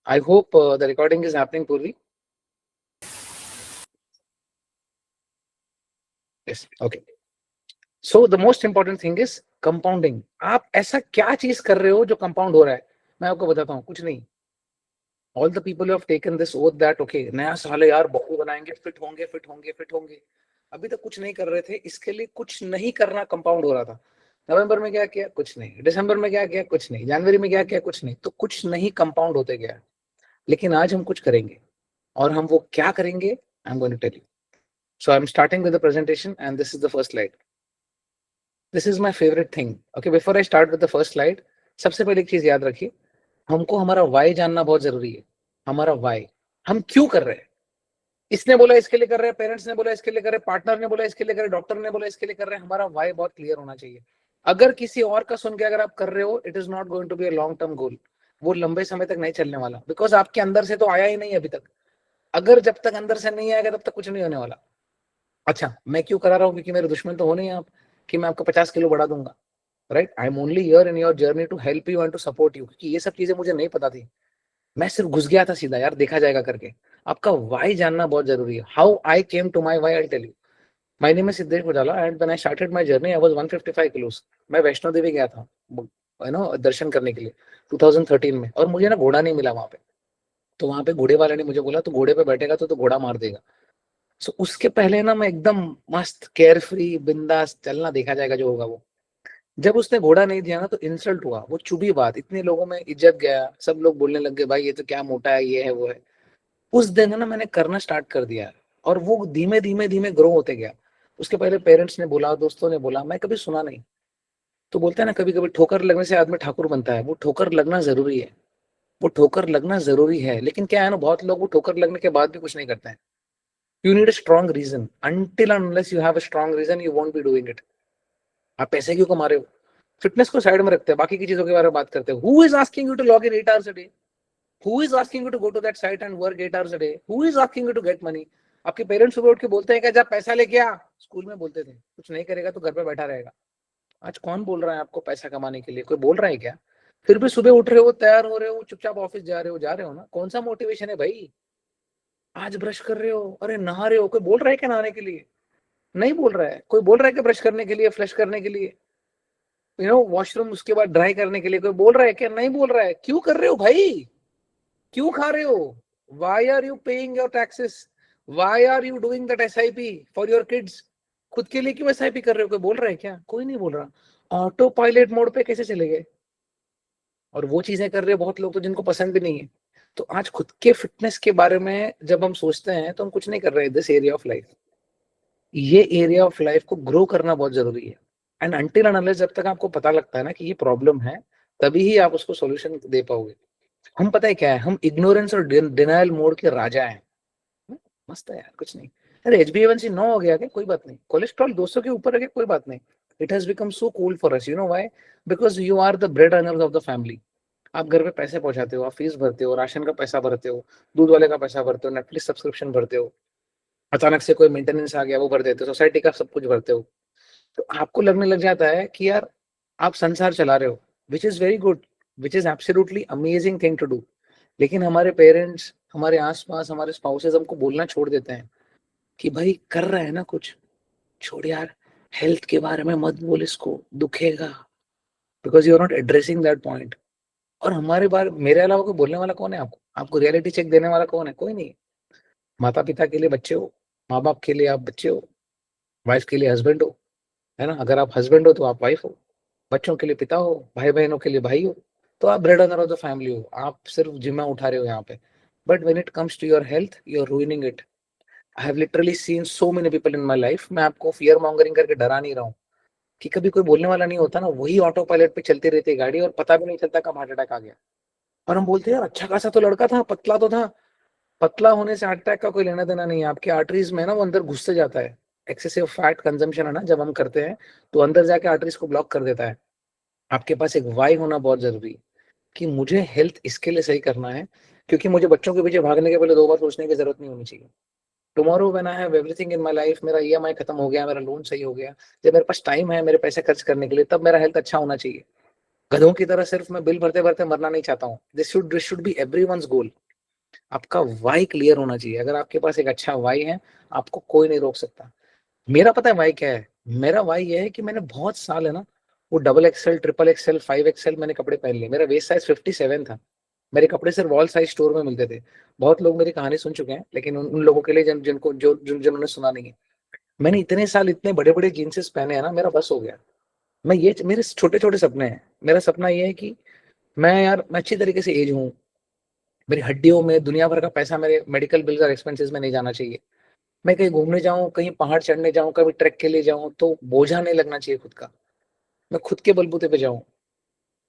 I hope the recording is happening, Purvi. Yes. Okay. So the most important thing is compounding. आप ऐसा क्या चीज कर रहे हो जो कंपाउंड हो रहा है? मैं आपको बताता हूँ, कुछ नहीं. All the people who have taken this oath that okay, नया साल है यार, बॉडी बनाएंगे, फिट होंगे, फिट होंगे, फिट होंगे. अभी तक कुछ नहीं कर रहे थे. इसके लिए कुछ नहीं करना कंपाउंड हो रहा था. नवंबर में क्या किया? कुछ नहीं. दिसंबर में क्या किया? कुछ नहीं. जनवरी में क्या किया? कुछ नहीं. तो कुछ नहीं कंपाउंड होते गया. लेकिन आज हम कुछ करेंगे. और हम वो क्या करेंगे? I am going to tell you. So I'm starting with the presentation and this is the first slide. This is my favorite thing. Okay, before I start with the first slide, सबसे पहले एक चीज याद रखिए, हमको हमारा why जानना बहुत जरूरी है. हमारा why, हम क्यों कर रहे हैं. इसने बोला इसके लिए कर रहे हैं, पेरेंट्स ने बोला इसके लिए कर रहे हैं, पार्टनर ने बोला इसके लिए कर रहे हैं, डॉक्टर ने बोला इसके लिए कर रहे हैं. हमारा why बहुत क्लियर होना चाहिए. अगर किसी और का सुन के अगर आप कर रहे हो, it is not going to be a long term goal. वो लंबे समय तक नहीं चलने वाला, बिकॉज आपके अंदर से तो आया ही नहीं अभी तक. अगर जब तक अंदर से नहीं आएगा तब तक कुछ नहीं होने वाला. अच्छा, मैं क्यों करा रहा हूँ? क्योंकि मेरे दुश्मन तो हो नहीं आप कि मैं आपको 50 किलो बढ़ा दूंगा. Right, I am only here in your journey to help you and to support you. क्योंकि ये सब चीजें मुझे नहीं पता थी. मैं सिर्फ घुस गया था सीधा, यार देखा जाएगा करके. आपका वाई जानना बहुत जरूरी है. How I came to my why, I tell you. My name is Siddhesh Mujala and when I started my journey I was 155 kilos. मैं वैष्णो देवी गया था, यू नो, दर्शन करने के लिए 2013 में. और मुझे ना घोड़ा नहीं मिला वहां पे. तो वहां पे घोड़े वाले ने मुझे बोला तो घोड़े पे बैठेगा तो घोड़ा मार देगा. सो उसके पहले ना मैं एकदम मस्त केयर फ्री बिंदास चलना, देखा जाएगा जो होगा वो. जब उसने घोड़ा नहीं दिया ना तो इंसल्ट हुआ, वो चुभी बात, इतने लोगों में इज्जत गया, सब लोग बोलने लग गए भाई ये तो क्या मोटा है, ये है वो है. उस दिन है ना मैंने करना स्टार्ट कर दिया. और वो धीमे धीमे धीमे ग्रो होते गया. उसके पहले पेरेंट्स ने बोला, दोस्तों ने बोला, मैं कभी सुना नहीं. तो बोलते हैं ना कभी कभी ठोकर लगने से आदमी ठाकुर बनता है. वो ठोकर लगना जरूरी है. वो ठोकर लगना जरूरी है. लेकिन क्या है ना, बहुत लोग वो ठोकर लगने के बाद भी कुछ नहीं करते हैं. You need a strong reason. Until and unless you have a strong reason, you won't be doing it. आप पैसे क्यों कमा रहे हो? फिटनेस को साइड में रखते हैं, बाकी की चीजों के बारे में बात करते हैं. Who is asking you to log in 8 hours a day? Who is asking you to go to that site and work 8 hours a day? Who is asking you to get money? आपके parents सुबह उठ के बोलते हैं कि जब पैसा लेके आ. स्कूल में बोलते थे कुछ नहीं करेगा तो घर पे बैठा रहेगा. आज कौन बोल रहा है आपको पैसा कमाने के लिए? कोई बोल रहा है क्या? फिर भी सुबह उठ रहे हो, तैयार हो रहे हो, चुपचाप ऑफिस जा रहे हो ना. कौन सा मोटिवेशन है भाई? आज ब्रश कर रहे हो, अरे नहा रहे हो, कोई बोल रहा है क्या नहाने के लिए? नहीं बोल रहा है. कोई बोल रहा है कि ब्रश करने के लिए, फ्लश करने के लिए, यू नो, वॉशरूम उसके बाद ड्राई करने के लिए कोई बोल रहा है क्या? नहीं बोल रहा है. क्यों कर रहे हो भाई? क्यों खा रहे हो? Why are you paying your taxes? Why are you doing that SIP for your kids? खुद के लिए क्यों SIP कर रहे हो? कोई बोल रहा है क्या? कोई नहीं बोल रहा. ऑटो पायलट मोड पे कैसे चले गए? और वो चीजें कर रहे हैं बहुत लोग तो जिनको पसंद भी नहीं है. तो आज खुद के फिटनेस के बारे में जब हम सोचते हैं तो हम कुछ नहीं कर रहे हैं दिस एरिया ऑफ लाइफ. ये एरिया ऑफ लाइफ को ग्रो करना बहुत जरूरी है. एंड अनटिल एंड अनलेस जब तक आपको पता लगता है ना कि ये प्रॉब्लम है, तभी ही आप उसको सॉल्यूशन दे पाओगे. हम पता है क्या है, हम इग्नोरेंस और डिनायल मोड के राजा हैं. मस्त है यार, कुछ नहीं. अरे HbA1c 9 हो गया क्या? कोई बात नहीं. कोलेस्ट्रॉल 200 के ऊपर है क्या? कोई बात नहीं. It has become so cool for us. You know why? Because you are the bread earners of the family. आप घर पे पैसे पहुंचाते हो, आप फीस भरते हो, राशन का पैसा भरते हो, दूध वाले का पैसा भरते हो, नेटफ्लिक्स सब्सक्रिप्शन भरते हो, अचानक से कोई मेंटेनेंस आ गया वो भर देते हो, सोसाइटी का सब कुछ भरते हो. तो आपको लगने लग जाता है कि यार आप संसार चला रहे हो, which is very good, which is absolutely amazing thing to do. लेकिन हमारे पेरेंट्स, हमारे आसपास, हमारे स्पाउसेस हमको बोलना छोड़ देते हैं कि भाई कर रहा है ना कुछ, छोड़ यार, हेल्थ के बारे में मत बोल, इसको दुखेगा, because you are not addressing that point. और हमारे बारे, मेरे अलावा कोई बोलने वाला कौन है आपको? आपको रियलिटी चेक देने वाला कौन है? कोई नहीं. माता पिता के लिए बच्चे हो, माँ बाप के लिए आप बच्चे हो, वाइफ के लिए हस्बैंड हो, है ना. अगर आप हस्बैंड हो तो आप वाइफ हो, बच्चों के लिए पिता हो, भाई बहनों के लिए भाई हो. तो आप bread earner of the family हो, आप सिर्फ जिम्मा उठा रहे हो यहाँ पे. But when it comes to your health you are ruining it. I have literally seen so many people in my life. मैं आपको फियर मॉन्गरिंग करके डरा नहीं रहा हूँ कि कभी कोई बोलने वाला नहीं होता ना, वही ऑटो पायलट पे चलती रहती है गाड़ी और पता भी नहीं चलता कब हार्ट अटैक आ गया. और हम बोलते हैं यार अच्छा खासा तो लड़का था, पतला तो था. पतला होने से हार्ट अटैक का कोई लेना देना नहीं है. आपके आर्टरीज में ना वो अंदर घुसते जाता है. एक्सेसिव फैट कंजम्पशन है ना जब हम करते हैं, तो अंदर जाके आर्टरीज को ब्लॉक कर देता है. आपके पास एक वाई होना बहुत जरूरी है कि मुझे हेल्थ इसके लिए सही करना है, क्योंकि मुझे बच्चों के पीछे भागने के पहले 2 बार सोचने की जरूरत नहीं होनी चाहिए. Tomorrow when I have everything in my life, मेरा EMI खत्म हो गया, मेरा लोन सही हो गया, जब मेरे पास टाइम है मेरे पैसे खर्च करने के लिए, तब मेरा हेल्थ अच्छा होना चाहिए. गधों की तरह सिर्फ मैं बिल भरते भरते मरना नहीं चाहता हूँ. दिस शुड बी एवरीवन्स गोल. आपका वाई क्लियर होना चाहिए. अगर आपके पास एक अच्छा वाई है, आपको कोई नहीं रोक सकता. मेरा पता है वाई क्या है. मेरा वाई ये है कि मैंने बहुत साल है ना, वो double XL, triple XL, 5 XL मैंने कपड़े पहन लिए. मेरा वेस्ट साइज 57 था. मेरे कपड़े सिर्फ वॉल साइज स्टोर में मिलते थे. बहुत लोग मेरी कहानी सुन चुके हैं, लेकिन उन लोगों के लिए जिनको जिन्होंने सुना नहीं है, मैंने इतने साल इतने बड़े बड़े जींसेस पहने हैं ना, मेरा बस हो गया. मैं ये मेरे छोटे छोटे सपने हैं. मेरा सपना ये है कि मैं अच्छी तरीके से एज हूँ. मेरी हड्डियों में दुनिया भर का पैसा मेरे मेडिकल बिल्स और एक्सपेंसेस में नहीं जाना चाहिए. मैं कहीं घूमने जाऊं, कहीं पहाड़ चढ़ने जाऊं, कभी ट्रैक के लिए जाऊं, तो बोझा नहीं लगना चाहिए खुद का. मैं खुद के बलबूते पे जाऊं.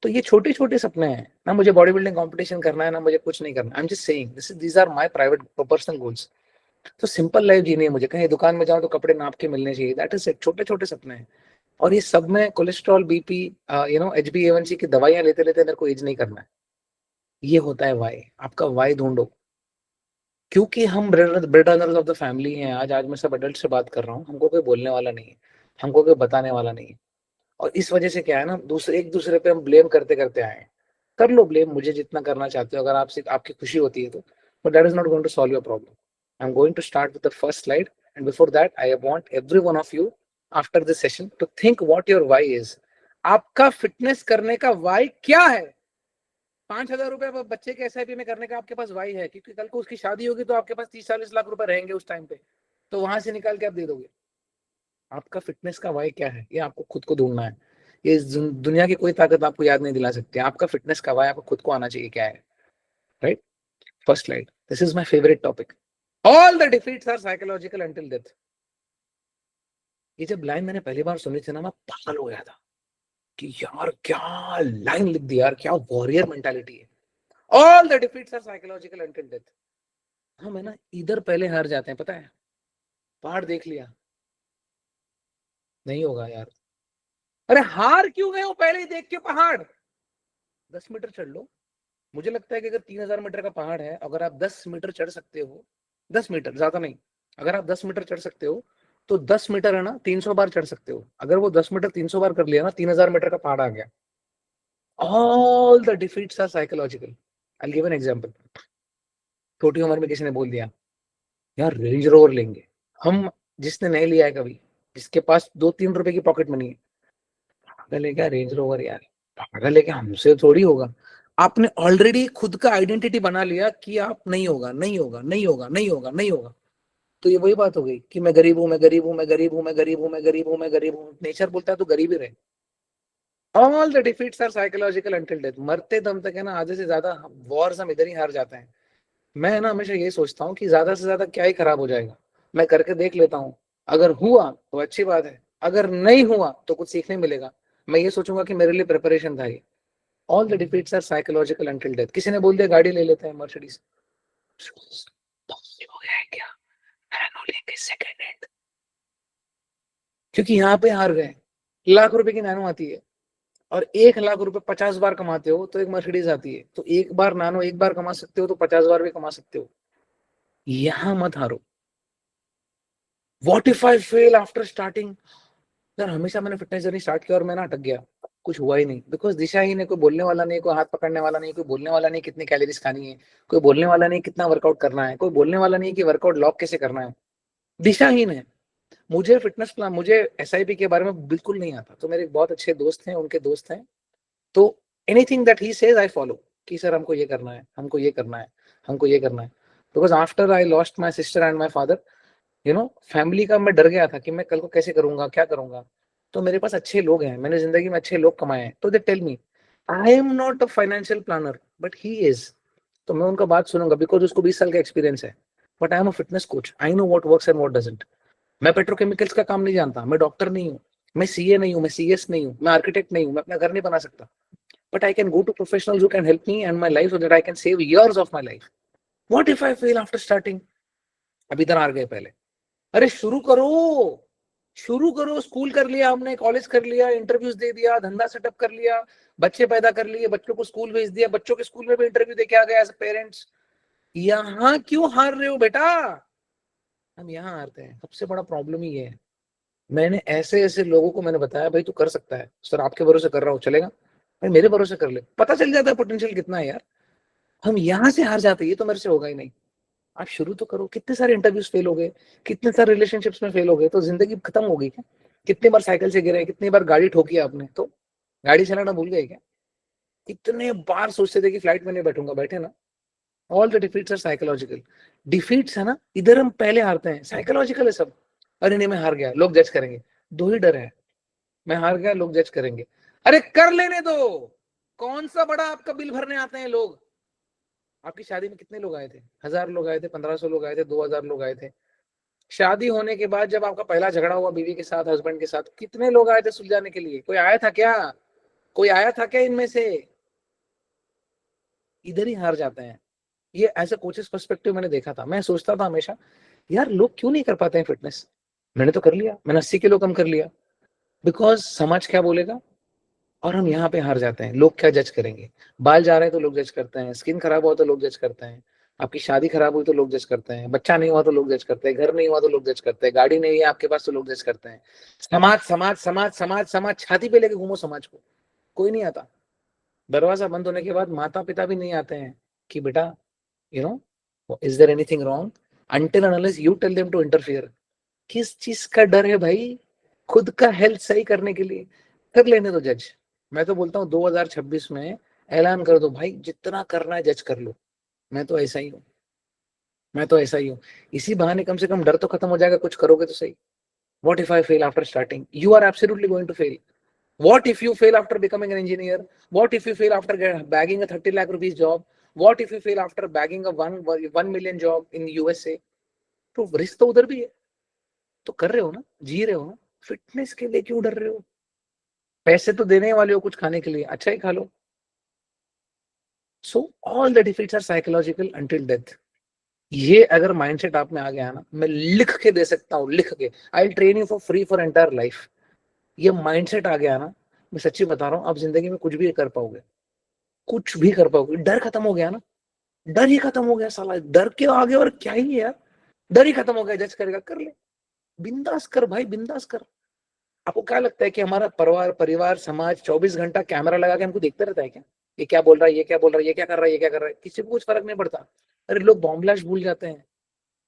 तो ये छोटे छोटे सपने हैं ना. मुझे बॉडी बिल्डिंग कंपटीशन करना है ना, मुझे कुछ नहीं करना. I am just saying these are my private personal goals. तो सिंपल लाइफ जीनी है मुझे. कहीं दुकान में जाऊं तो कपड़े नाप के मिलने चाहिए. That is it. छोटे छोटे सपने हैं. और ये सब में कोलेस्ट्रॉल, बीपी, HbA1c की दवाइयां लेते लेते मेरे को एज नहीं करना है. ये होता है वाई. आपका वाई ढूंढो. क्योंकि हम bread earners of the family हैं. आज आज मैं सब अडल्ट से बात कर रहा हूँ. हमको कोई बोलने वाला नहीं है, हमको कोई बताने वाला नहीं है. और इस वजह से क्या है ना, एक दूसरे पे हम ब्लेम करते करते आए हैं. कर लो ब्लेम, मुझे जितना करना चाहते हो, अगर आपसे आपकी खुशी होती है तो. But that is not going to solve your problem. I am going to start with the first slide. And before that I want every one of you after this session to think what your why is. आपका fitness करने का Y क्या है? 5,000 रुपए बच्चे के SIP में करने का आपके पास वाई है, क्योंकि कल को उसकी शादी होगी तो आपके पास 30-40 लाख रुपए रहेंगे उस टाइम पे. तो वहां से निकाल के आप दे दोगे. आपका फिटनेस का वाई क्या है, ये आपको खुद को ढूंढना है. ये दुनिया की कोई ताकत आपको याद नहीं दिला सकती. आपका फिटनेस का वाई आपको खुद को आना चाहिए क्या है. Right. First slide. This is my favourite topic. All the defeats are psychological until death. ये जब लाइन मैंने पहली बार सुनी थी ना, मैं पागल हो गया था कि यार क्या लाइन लिख दी यार, क्या वॉरियर मेंटालिटी है. All the defeats are psychological until death. हम है ना इधर पहले हार जाते हैं, पता है. पहाड़ देख लिया, नहीं होगा यार. अरे हार क्यों गए हो पहले ही देख के पहाड़. 10 मीटर चढ़ लो. मुझे लगता है कि अगर 3,000 मीटर का पहाड़ है, अगर आप 10 मीटर चढ़ सकते हो, 10 मीटर ज्यादा नहीं, अगर आप 10 मीटर चढ़ सकते हो, तो 10 मीटर है ना 300 बार चढ़ सकते हो. अगर वो 10 मीटर 300 बार कर लिया ना, 3,000 मीटर का पहाड़ आ गया. All the defeats are psychological. I give an example. छोटी उम्र में किसी ने बोल दिया यार रेंज रोवर लेंगे. हम, जिसने नहीं लिया है कभी, जिसके पास 2-3 रुपए की पॉकेट मनी है, पागल है क्या रेंज रोवर यार, पागल है क्या, हमसे थोड़ी होगा. आपने ऑलरेडी खुद का आइडेंटिटी बना लिया कि आप नहीं होगा, नहीं होगा, नहीं होगा, नहीं होगा, नहीं होगा. तो ये वही बात हो गई कि मैं गरीब हूं, मैं गरीब हूं, मैं गरीब हूं, मैं गरीब हूं, मैं गरीब हूं, मैं गरीब हूं. नेचर बोलता है तो गरीब ही रहे. All the defeats are psychological until death. मरते दम तक है ना, आधे से ज्यादा वॉर्स हम इधर ही हार जाते हैं. मैं ना हमेशा यही सोचता हूँ कि ज्यादा से ज्यादा क्या ही खराब हो जाएगा. मैं करके देख लेता हूँ. अगर हुआ तो अच्छी बात है, अगर नहीं हुआ तो कुछ सीखने मिलेगा. मैं ये सोचूंगा कि मेरे लिए प्रिपरेशन था ये. All the defeats are psychological until death. किसी ने बोल दिया गाड़ी ले लेते हैं मर्सिडीज, हो गया है क्या, नैनो लेंगे सेकंड हैंड. क्योंकि यहाँ पे हार गए. लाख रुपए की नैनो आती है, और 1 लाख रुपए 50 बार कमाते हो तो एक मर्सिडीज आती है. तो एक बार नानो एक बार कमा सकते हो तो 50 बार भी कमा सकते हो. यहां मत हारो. What if I fail after starting. यार हमेशा मैंने फिटनेस जर्नी स्टार्ट किया और मैं ना अटक गया, कुछ हुआ ही नहीं. बिकॉज दिशा ही नहीं, कोई बोलने वाला नहीं, कोई हाथ पकड़ने वाला नहीं, कोई बोलने वाला नहीं कितनी कैलोरीज खानी है, कोई बोलने वाला नहीं कितना वर्कआउट करना है, कोई बोलने वाला नहीं कि वर्कआउट लॉक कैसे करना है. दिशाहीन है. मुझे फिटनेस प्लान, मुझे SIP के बारे में बिल्कुल नहीं आता. तो मेरे एक बहुत अच्छे दोस्त हैं, उनके दोस्त हैं, तो anything that he says I follow. कि सर हमको ये करना है, हमको ये करना है, हमको ये करना है. Because after I lost my sister and my father, family का मैं डर गया था कि मैं कल को कैसे करूंगा, क्या करूंगा. तो मेरे पास अच्छे लोग हैं, मैंने जिंदगी में अच्छे लोग कमाए हैं. तो they tell me I am not a financial planner but he is. तो मैं उनका बात सुनूंगा बिकॉज उसको 20 साल का एक्सपीरियंस है. But I am a fitness coach, I know what works and what doesn't. मैं पेट्रोकेमिकल्स का काम नहीं जानता, मैं डॉक्टर नहीं हूँ, मैं CA नहीं हूँ, मैं CS नहीं हूँ, मैं आर्किटेक्ट नहीं हूँ, मैं अपना घर नहीं बना सकता. But I can go to professionals who can help me and my life so that I can save years of my life. What if I fail after starting. अब इधर आ गए पहले. अरे शुरू करो, शुरू करो. स्कूल कर लिया हमने, कॉलेज कर लिया, इंटरव्यूज दे दिया, धंधा सेटअप कर लिया, बच्चे पैदा कर लिए, बच्चों को स्कूल भेज दिया, बच्चों के स्कूल में भी इंटरव्यू दे के आ गए एज पेरेंट्स. यहाँ क्यों हार रहे हो बेटा. हम यहाँ हारते हैं. सबसे बड़ा प्रॉब्लम ही ये है. मैंने ऐसे ऐसे लोगों को मैंने बताया भाई तू कर सकता है सर, आपके भरोसे कर रहा हूँ, चलेगा. भाई मेरे भरोसे कर ले, पता चल जाता है पोटेंशियल कितना है यार। हम यहाँ से हार जाते हैं, ये तो मेरे से होगा ही नहीं। आप शुरू तो करो। कितने सारे इंटरव्यूज फेल हो गए, कितने सारे रिलेशनशिप्स में फेल हो गए, तो जिंदगी खत्म हो गई क्या? कितनी बार साइकिल से गिरे, कितनी बार गाड़ी ठोकी आपने, तो गाड़ी चलाना भूल गए क्या? कितने बार सोचते थे कि फ्लाइट में नहीं बैठूंगा, बैठे ना। All the defeats are psychological. Defeats है ना, इधर हम पहले हारते हैं, साइकोलॉजिकल है सब। अरे नहीं मैं हार गया, लोग जज करेंगे। दो ही डर है, मैं हार गया लोग जज करेंगे। अरे कर लेने दो, कौन सा बड़ा आपका बिल भरने आते हैं लोग। आपकी शादी में कितने लोग आए थे? 1000 लोग आए थे, 1500 लोग आए थे, 2000 लोग आए थे। शादी होने के बाद जब आपका पहला झगड़ा हुआ बीवी के साथ, हस्बैंड के साथ, कितने लोग आए थे सुलझाने के लिए? कोई आया था क्या? कोई आया था क्या इनमें से? इधर ही हार जाते हैं। ये एज अ कोचेस पर्सपेक्टिव मैंने देखा था। मैं सोचता था हमेशा, यार लोग क्यों नहीं कर पाते हैं फिटनेस? मैंने तो कर लिया, मैंने 80 किलो कम कर लिया। बिकॉज समाज क्या बोलेगा, और हम यहाँ पे हार जाते हैं। लोग क्या जज करेंगे? बाल जा रहे हैं तो लोग जज करते हैं, स्किन खराब हुआ तो लोग जज करते हैं, आपकी शादी खराब हुई तो लोग जज करते हैं, बच्चा नहीं हुआ तो लोग जज करते हैं, घर नहीं हुआ तो लोग जज करते हैं, गाड़ी नहीं है आपके पास तो लोग जज करते हैं। समाज समाज समाज समाज समाज, छाती पे लेके घूमो समाज को, कोई नहीं आता। दरवाजा बंद होने के बाद माता पिता भी नहीं आते हैं कि बेटा you know is there anything wrong, until unless you tell them to interfere. किस चीज का डर है भाई? खुद का हेल्थ सही करने के लिए कर लेने दो जज। मैं तो बोलता हूँ 2026 में ऐलान कर दो भाई, जितना करना है जज कर लो। मैं तो ऐसा ही हूँ, मैं तो ऐसा ही हूँ। इसी बहाने कम से कम डर तो खत्म हो जाएगा, कुछ करोगे तो सही। What if I fail after starting? You are absolutely going to fail. What if you fail after becoming an engineer? What if you fail after bagging a 30 lakh rupees job? What if you fail after bagging a 1 million job in USA? तो risk तो उधर भी है। तो कर रहे हो ना, जी रहे हो ना, फिटनेस के लिए क्यों डर रहे हो? पैसे तो देने वाले हो कुछ खाने के लिए, अच्छा ही खा लो। So all the defeats are psychological until death. ये अगर माइंडसेट आप में आ गया ना, मैं लिख के दे सकता हूँ, लिख के, I train you for free for entire life. ये माइंडसेट आ गया ना, मैं सच्ची बता रहा हूँ, आप जिंदगी में कुछ भी कर पाओगे, कुछ भी कर पाओगे। डर खत्म हो गया ना, डर ही खत्म हो गया साला। डर के आगे और क्या ही है यार। डर ही खत्म हो गया, जज करेगा कर ले, बिंदास कर भाई, बिंदास कर। आपको क्या लगता है कि हमारा परिवार परिवार समाज 24 घंटा कैमरा लगा के हमको देखते रहता है क्या? ये क्या बोल रहा है, ये क्या बोल रहा है, ये क्या कर रहा है, ये क्या कर रहा है? किसी को कुछ फर्क नहीं पड़ता। अरे लोग बॉम्ब ब्लास्ट भूल जाते हैं।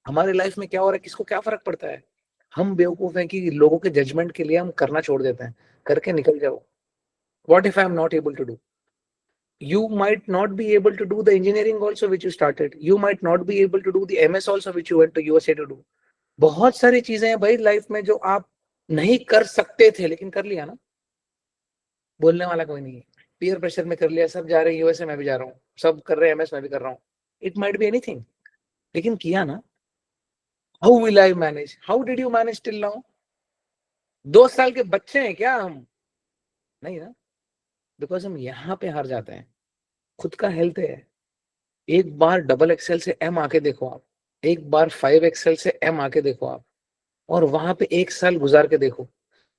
हमारे लाइफ में क्या हो रहा है किसको क्या फर्क पड़ता है? हम बेवकूफ हैं कि लोगों के जजमेंट के लिए हम करना छोड़ देते हैं। करके निकल जाओ। What if I am not able to do? You might not be able to do the engineering also which you started. You might not be able to do the MS also which you went to USA to do. बहुत सारी चीजें हैं भाई life में जो आप नहीं कर सकते थे, लेकिन कर लिया ना। बोलने वाला कोई नहीं है। पीयर प्रेशर में कर लिया, सब जा रहे हैं यूएसए, मैं भी जा रहा हूँ, सब कर रहे हैं एमएस, मैं भी कर रहा हूँ। इट माइट बी एनीथिंग, लेकिन किया ना। How will I manage? How did you manage till now? 2 साल के बच्चे हैं क्या हम? नहीं ना। बिकॉज हम यहाँ पे हार जाते हैं। खुद का हेल्थ है। एक बार डबल एक्सएल से एम आके देखो आप, एक बार 5 एक्सएल से एम आके देखो आप, और वहां पे 1 साल गुजार के देखो,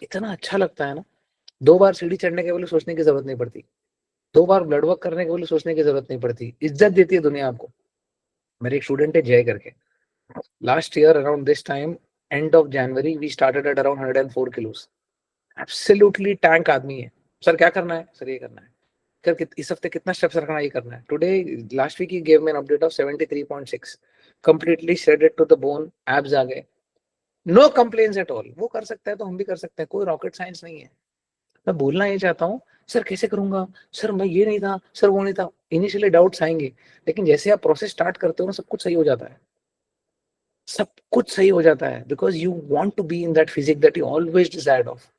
इतना अच्छा लगता है ना। 2 बार सीढ़ी चढ़ने के बोले सोचने की जरूरत नहीं पड़ती, 2 बार ब्लड वर्क करने के बोले सोचने की जरूरत नहीं पड़ती, इज्जत देती है दुनिया आपको। मेरे एक स्टूडेंट है जय करके, last year around this time, end of January, we started at around 104 kilos. Absolutely tank आदमी है। सर क्या करना है? सर ये करना है। कर इस हफ्ते कितना स्टेप्स रखना है? ये करना है। टुडे लास्ट वीक ही gave me an update of 73.6, completely shredded to the bone, abs आ गए, नो कंप्लेन्स एट ऑल। वो कर सकता है तो हम भी कर सकते हैं, कोई रॉकेट साइंस नहीं है। मैं बोलना ये चाहता हूँ, सर कैसे करूंगा, सर मैं ये नहीं था, सर वो नहीं था। इनिशियली डाउट्स आएंगे, लेकिन जैसे आप प्रोसेस स्टार्ट करते हो ना, सब कुछ सही हो जाता है। सब कुछ सही हो जाता है, because you want to be in that physique that you always desired of.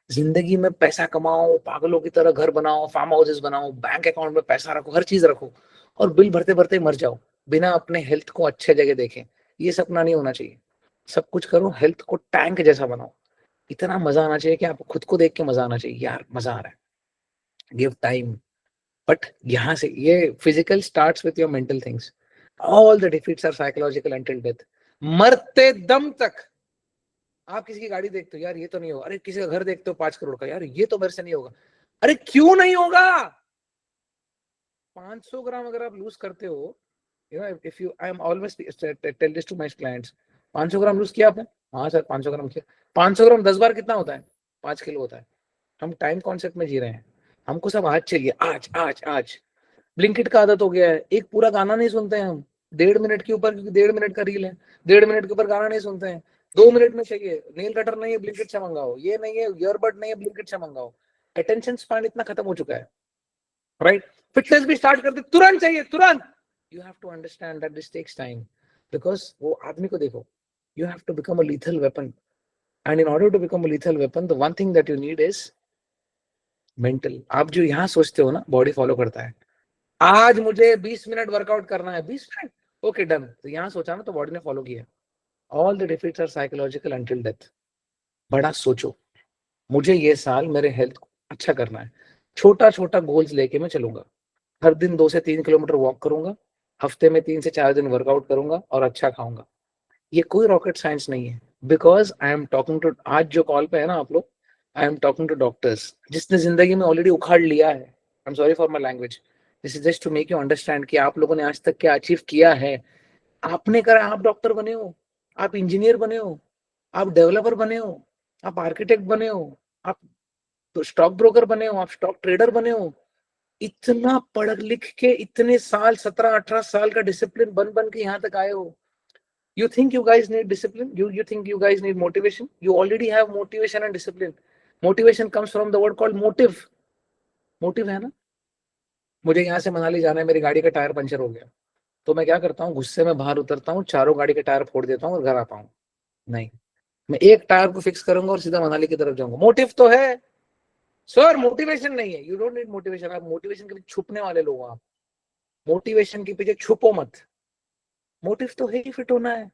जिंदगी में पैसा कमाओ, पागलों की तरह घर बनाओ, फार्म हाउसेस बनाओ, बैंक अकाउंट में पैसा रखो, हर चीज रखो, और बिल भरते भरते मर जाओ बिना अपने हेल्थ को अच्छे जगह देखें। ये सपना नहीं होना चाहिए। सब कुछ करो, हेल्थ को टैंक जैसा बनाओ। इतना मजा आना चाहिए कि आपको खुद को देख के मजा आना चाहिए, यार मजा आ रहा है, गिव टाइम। बट यहाँ से ये physical starts with your mental things. All the defeats are psychological until death. मरते दम तक। आप किसी की गाड़ी देखते हो, यार ये तो नहीं होगा। अरे किसी का घर देखते हो 5 करोड़ का, यार ये तो मेरे से नहीं होगा। अरे क्यों नहीं होगा? 500 ग्राम अगर आप लूज करते हो, you know, if you, I am always tell this to my clients, 500 gram lose किया आपने? हाँ सर 500 ग्राम किया। 500 ग्राम 10 बार कितना होता है? 5 किलो होता है। हम टाइम कॉन्सेप्ट में जी रहे हैं। हमको सब आज चाहिए, आज आज आज। ब्लिंकिट का आदत हो गया है, एक पूरा गाना नहीं सुनते हैं हम 1.5 मिनट के ऊपर, क्योंकि 1.5 मिनट का रील है, 1.5 मिनट के ऊपर गाना नहीं सुनते हैं। 2 मिनट में चाहिए, नेल कटर नहीं है ब्लिंकिट से मंगाओ, ये नहीं है ईयरबड नहीं है ब्लिंकिट से मंगाओ। अटेंशन स्पैन इतना खत्म हो चुका है, राइट? फिटनेस भी स्टार्ट कर दे, तुरंत चाहिए, तुरंत। You have to understand that this takes time, because वो आदमी को देखो, you have to become a lethal weapon, and in order to become a lethal weapon, the one thing that you need is mental. आप जो यहाँ सोचते हो ना, बॉडी फॉलो करता है। आज मुझे 20 मिनट वर्कआउट करना है, 20 मिनट, ओके डन, तो यहाँ सोचा ना तो बॉडी ने फॉलो किया। All the defeats are psychological until death. बड़ा सोचो, मुझे ये साल मेरे हेल्थ को अच्छा करना है, छोटा छोटा गोल्स लेके मैं चलूंगा। हर दिन 2 से 3 किलोमीटर वॉक करूंगा, हफ्ते में 3 से 4 दिन वर्कआउट करूंगा और अच्छा खाऊंगा। ये कोई रॉकेट साइंस नहीं है, because I am talking to, आज जो कॉल पे है ना आप लोग, I am talking to doctors जिसने जिंदगी में ऑलरेडी उखाड़ लिया है। I am sorry for my language, this is just to make you understand कि आप लोगों ने आज तक क्या अचीव किया है। आपने करा, आप डॉक्टर बने हो, आप इंजीनियर बने हो, आप डेवलपर बने हो, आप आर्किटेक्ट बने हो, आप तो स्टॉक ब्रोकर बने हो, आप स्टॉक ट्रेडर बने हो। इतना पढ़ लिख के इतने साल, 17-18 साल का डिसिप्लिन बन बन के यहाँ तक आए हो। You think you guys need discipline? You think you guys need motivation? You already have motivation and discipline. Motivation comes from the word called motive. Motive है ना? मुझे यहाँ से मनाली जाना है, मेरी गाड़ी का टायर पंचर हो गया, तो मैं क्या करता हूँ, गुस्से में बाहर उतरता हूँ, चारों गाड़ी के टायर फोड़ देता हूँ और घर आता हूँ? नहीं, मैं एक टायर को फिक्स करूंगा और सीधा मनाली की तरफ जाऊंगा। मोटिव तो है सर, मोटिवेशन नहीं है। You don't need motivation. आप मोटिवेशन के पीछे छुपने वाले लोग हो। आप मोटिवेशन के पीछे छुपो मत। मोटिव तो है ही फिट होना है,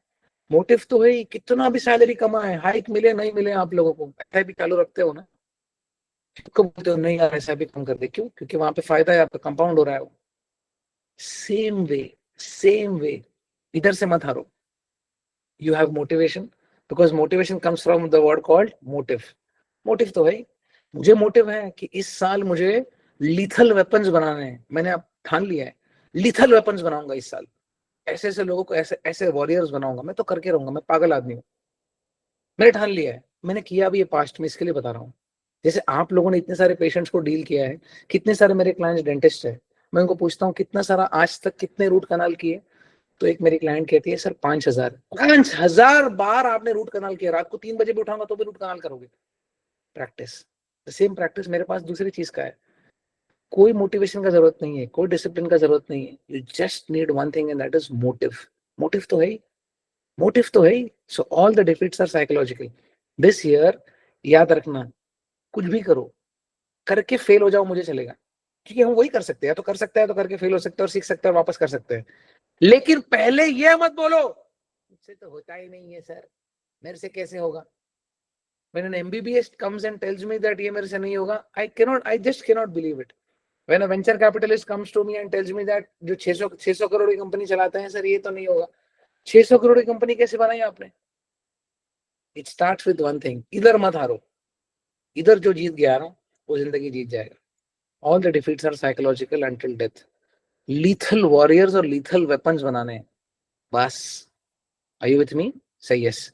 मोटिव तो है ही कितना भी सैलरी कमाए, हाइक मिले नहीं मिले, आप लोगों को ऐसा भी चालू रखते हो ना, को बोलते हो नहीं यार ऐसा भी कम कर दे, क्यों? क्योंकि वहां पे फायदा है आपका, कंपाउंड हो रहा है वो। सेम वे, सेम वे, इधर से मत हारो। You have motivation, because motivation comes from the word called motive. Motive तो है, मुझे मोटिव है कि इस साल मुझे लीथल वेपन्स बनाने हैं। मैंने अब ठान लिया है, लीथल वेपन्स बनाऊंगा इस साल। ऐसे ऐसे लोगों को, ऐसे ऐसे वॉरियर्स बनाऊंगा। मैं तो करके रहूंगा, मैं पागल आदमी हूँ। मैंने ठान लिया है, मैंने किया भी ये पास्ट में, इसके लिए बता रहा हूँ। जैसे आप लोगों ने इतने सारे पेशेंट्स को डील किया है, कितने सारे मेरे क्लाइंट्स डेंटिस्ट है, मैं उनको पूछता हूँ कितना सारा आज तक कितने रूट कनाल किए, तो एक मेरी क्लाइंट कहती है सर 5,000। 5,000 बार आपने रूट कनाल किया, रात को 3 बजे भी उठाऊंगा तो भी रूट कनाल करोगे। प्रैक्टिस, द सेम प्रैक्टिस मेरे पास दूसरी चीज का है। कोई मोटिवेशन का जरूरत नहीं है, कोई डिसिप्लिन का जरूरत नहीं है, you just need one thing and that is motive. Motive तो है ही, मोटिव तो है ही। So all the defeats are psychological. This year याद रखना, कुछ भी करो, करके फेल हो जाओ मुझे चलेगा, क्योंकि हम वही कर सकते हैं, तो कर सकते हैं, तो करके फेल हो सकते हैं और सीख सकते हैं और वापस कर सकते हैं। लेकिन पहले ये मत बोलो मुझसे तो होता ही नहीं है सर, मेरे से कैसे होगा। When an MBBS comes and tells me that ये मेरे से नहीं होगा, I just cannot believe it. When a venture capitalist comes to me and tells me that जो 600 करोड़ की कंपनी चलाते हैं सर ये तो नहीं होगा, 600 करोड़ की कंपनी कैसे बनाई आपने? It starts with one thing, इधर मत हारो। इधर जो जीत गया ना वो जिंदगी जीत जाएगा। All the defeats are psychological until death. Lethal warriors और lethal weapons बनाने हैं बस। Are you with me? Say yes.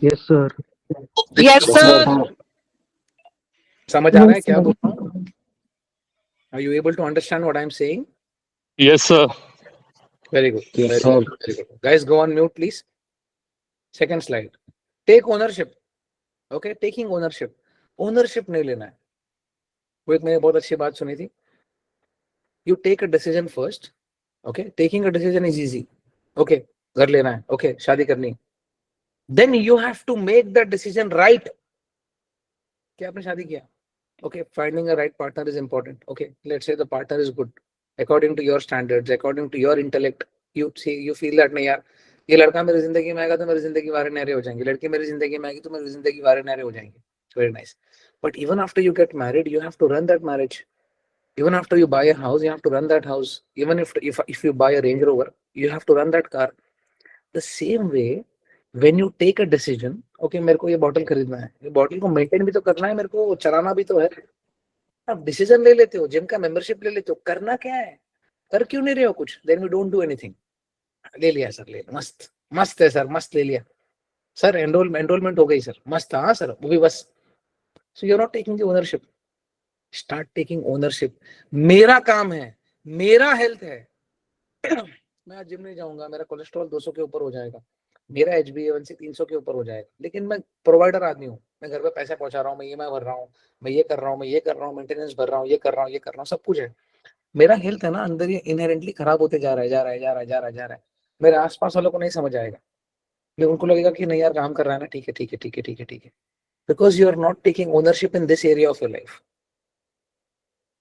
Yes, sir. Yes, sir. समझ आ रहा है क्या बोल रहा हूँ? Are you able to understand what I'm saying? Yes, sir. Very good. Yes, Very sir. good. Very good. Guys, go on mute, please. Second slide. Take ownership. Okay, taking ownership. Ownership नहीं लेना है। वो एक मैंने बहुत अच्छी बात सुनी थी। You take a decision first. Okay, taking a decision is easy. Okay, घर लेना है. Okay, शादी करनी. Then you have to make that decision right. क्या आपने शादी किया? Okay, finding a right partner is important. Okay, let's say the partner is good according to your standards, according to your intellect. You see, you feel that नहीं यार, ये लड़का मेरी जिंदगी में आएगा तो मेरी जिंदगी वारे नहरे हो जाएंगे, लड़की मेरी जिंदगी में आएगी तो मेरी जिंदगी वारे नहरे हो जाएंगे. Very nice. But even after you get married, you have to run that marriage. Even after you buy a house, you have to run that house. Even if you buy a Range Rover, you have to run that car. The same way, when you take a decision, okay, मेरे को ये bottle खरीदना है, ये bottle को maintain भी तो करना है, मेरे को चलाना भी तो है. आप डिसीजन ले लेते हो, जिम का मेंबरशिप ले लेते हो, करना क्या है, कर क्यों नहीं रहे हो कुछ? Then we don't do anything. ले लिया सर, ले मस्त मस्त है सर, मस्त ले लिया सर, एनरोलमेंट हो गई सर, मस्त. हाँ सर, वो भी बस So you're not taking the ownership. Start taking ownership. मेरा काम है, मेरा हेल्थ है. मैं आज जिम नहीं जाऊंगा, मेरा कोलेस्ट्रॉल 200 के ऊपर हो जाएगा, मेरा HbA1c 300 के ऊपर हो जाएगा, लेकिन मैं प्रोवाइडर आदमी हूँ, मैं घर पे पैसे पहुंचा रहा हूँ, मैं EMI भर रहा हूँ, मैं ये कर रहा हूँ, मैं ये कर रहा हूँ, मेंटेनेंस भर रहा हूँ, ये कर रहा हूँ, ये कर रहा हूँ, सब कुछ है. मेरा हेल्थ है ना अंदर ये इनहेरेंटली खराब होते जा रहा है, जा रहा है, जा रहा है, जा रहा है, जा रहा है. मेरे आसपास वालों को नहीं समझ आएगा, लेकिन उनको लगेगा कि नहीं यार काम कर रहा है ना, ठीक है, ठीक है, ठीक है, ठीक है, ठीक है. Because you are not taking ownership in this area of your life.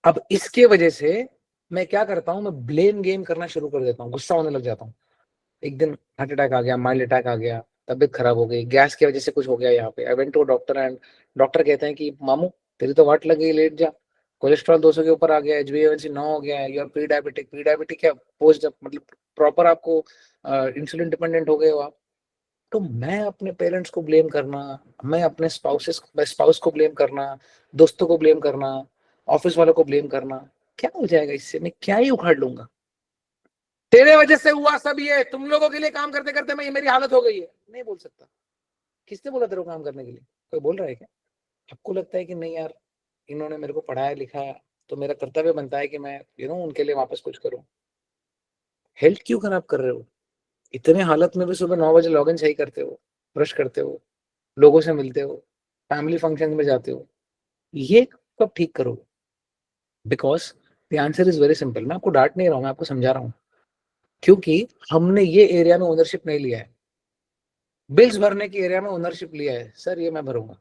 अब इसके वजह से मैं क्या करता हूँ, मैं ब्लेम गेम करना शुरू कर देता हूँ, गुस्सा होने लग जाता हूँ. एक दिन हार्ट अटैक आ गया, माइल्ड अटैक आ गया, तबीयत खराब हो गई, गैस की वजह से कुछ हो गया यहाँ पे. I went to doctor and doctor कहते हैं कि मामू तेरी तो वाट लग गई, लेट जा, कोलेस्ट्रॉल 200 के ऊपर आ गया, HbA1c 9 हो गया है, you are prediabetic. Prediabetic क्या, पोस्ट मतलब प्रॉपर आपको इंसुलिन डिपेंडेंट हो गए हो आप. तो मैं अपने पेरेंट्स को ब्लेम करना, मैं अपने स्पाउस को ब्लेम करना, दोस्तों को ब्लेम करना, ऑफिस वालों को ब्लेम करना, क्या हो जाएगा इससे, मैं क्या ही उखाड़ लूंगा. तेरे वजह से हुआ सब ये, तुम लोगों के लिए काम करते करते मैं, ये मेरी हालत हो गई है, नहीं बोल सकता. किसने बोला तेरे को काम करने के लिए, कोई बोल रहा है क्या? आपको लगता है कि नहीं यार इन्होंने मेरे को पढ़ाया लिखाया, तो मेरा कर्तव्य बनता है कि मैं उनके लिए वापस कुछ करूं. हेल्थ क्यों खराब कर रहे हो? इतने हालत में भी सुबह 9 बजे लॉगिन सही करते हो, ब्रश करते हो, लोगों से मिलते हो, फैमिली फंक्शन में जाते हो, ये कब ठीक करोगे? Because the answer is very simple. मैं आपको डांट नहीं रहा हूं, मैं आपको समझा रहा हूं, क्योंकि हमने ये एरिया में ओनरशिप नहीं लिया है. बिल्स भरने की एरिया में ओनरशिप लिया है, सर ये मैं भरूंगा,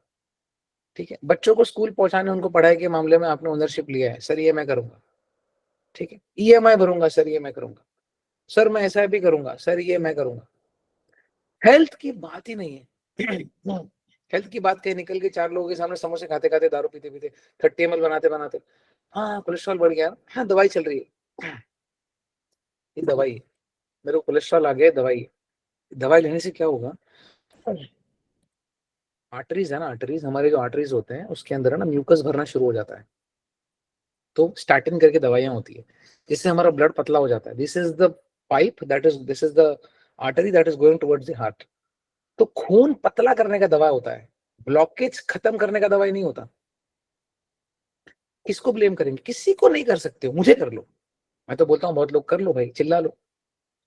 ठीक है. बच्चों को स्कूल पहुंचाने, उनको पढ़ाई के मामले में आपने ओनरशिप लिया है, सर ये मैं करूंगा, ठीक है. EMI भरूंगा, सर ये मैं करूंगा, सर मैं SIP करूंगा, सर ये मैं करूंगा. हेल्थ की बात ही नहीं है. हेल्थ की बात कहीं निकल गई, 4 लोगों के सामने समोसे खाते खाते, दारू पीते पीते, 30 ml बनाते बनाते, हाँ कोलेस्ट्रॉल बढ़ गया, हाँ दवाई चल रही है, ये दवाई है, मेरे को कोलेस्ट्रॉल आ गया, दवाई है. दवाई लेने से क्या होगा? आर्टरीज है ना, आर्टरीज, हमारे जो आर्टरीज होते हैं उसके अंदर है ना म्यूकस भरना शुरू हो जाता है, तो स्टैटिन करके दवाइयां होती है, जिससे हमारा ब्लड पतला हो जाता है. This is the pipe that is, this is the artery that is going towards the heart. तो खून पतला करने का दवा होता है, ब्लॉकेज खत्म करने का दवाई नहीं होता. किसको ब्लेम करेंगे? किसी को नहीं कर सकते हो, मुझे कर लो. मैं तो बोलता हूँ बहुत लोग कर लो भाई, चिल्ला लो.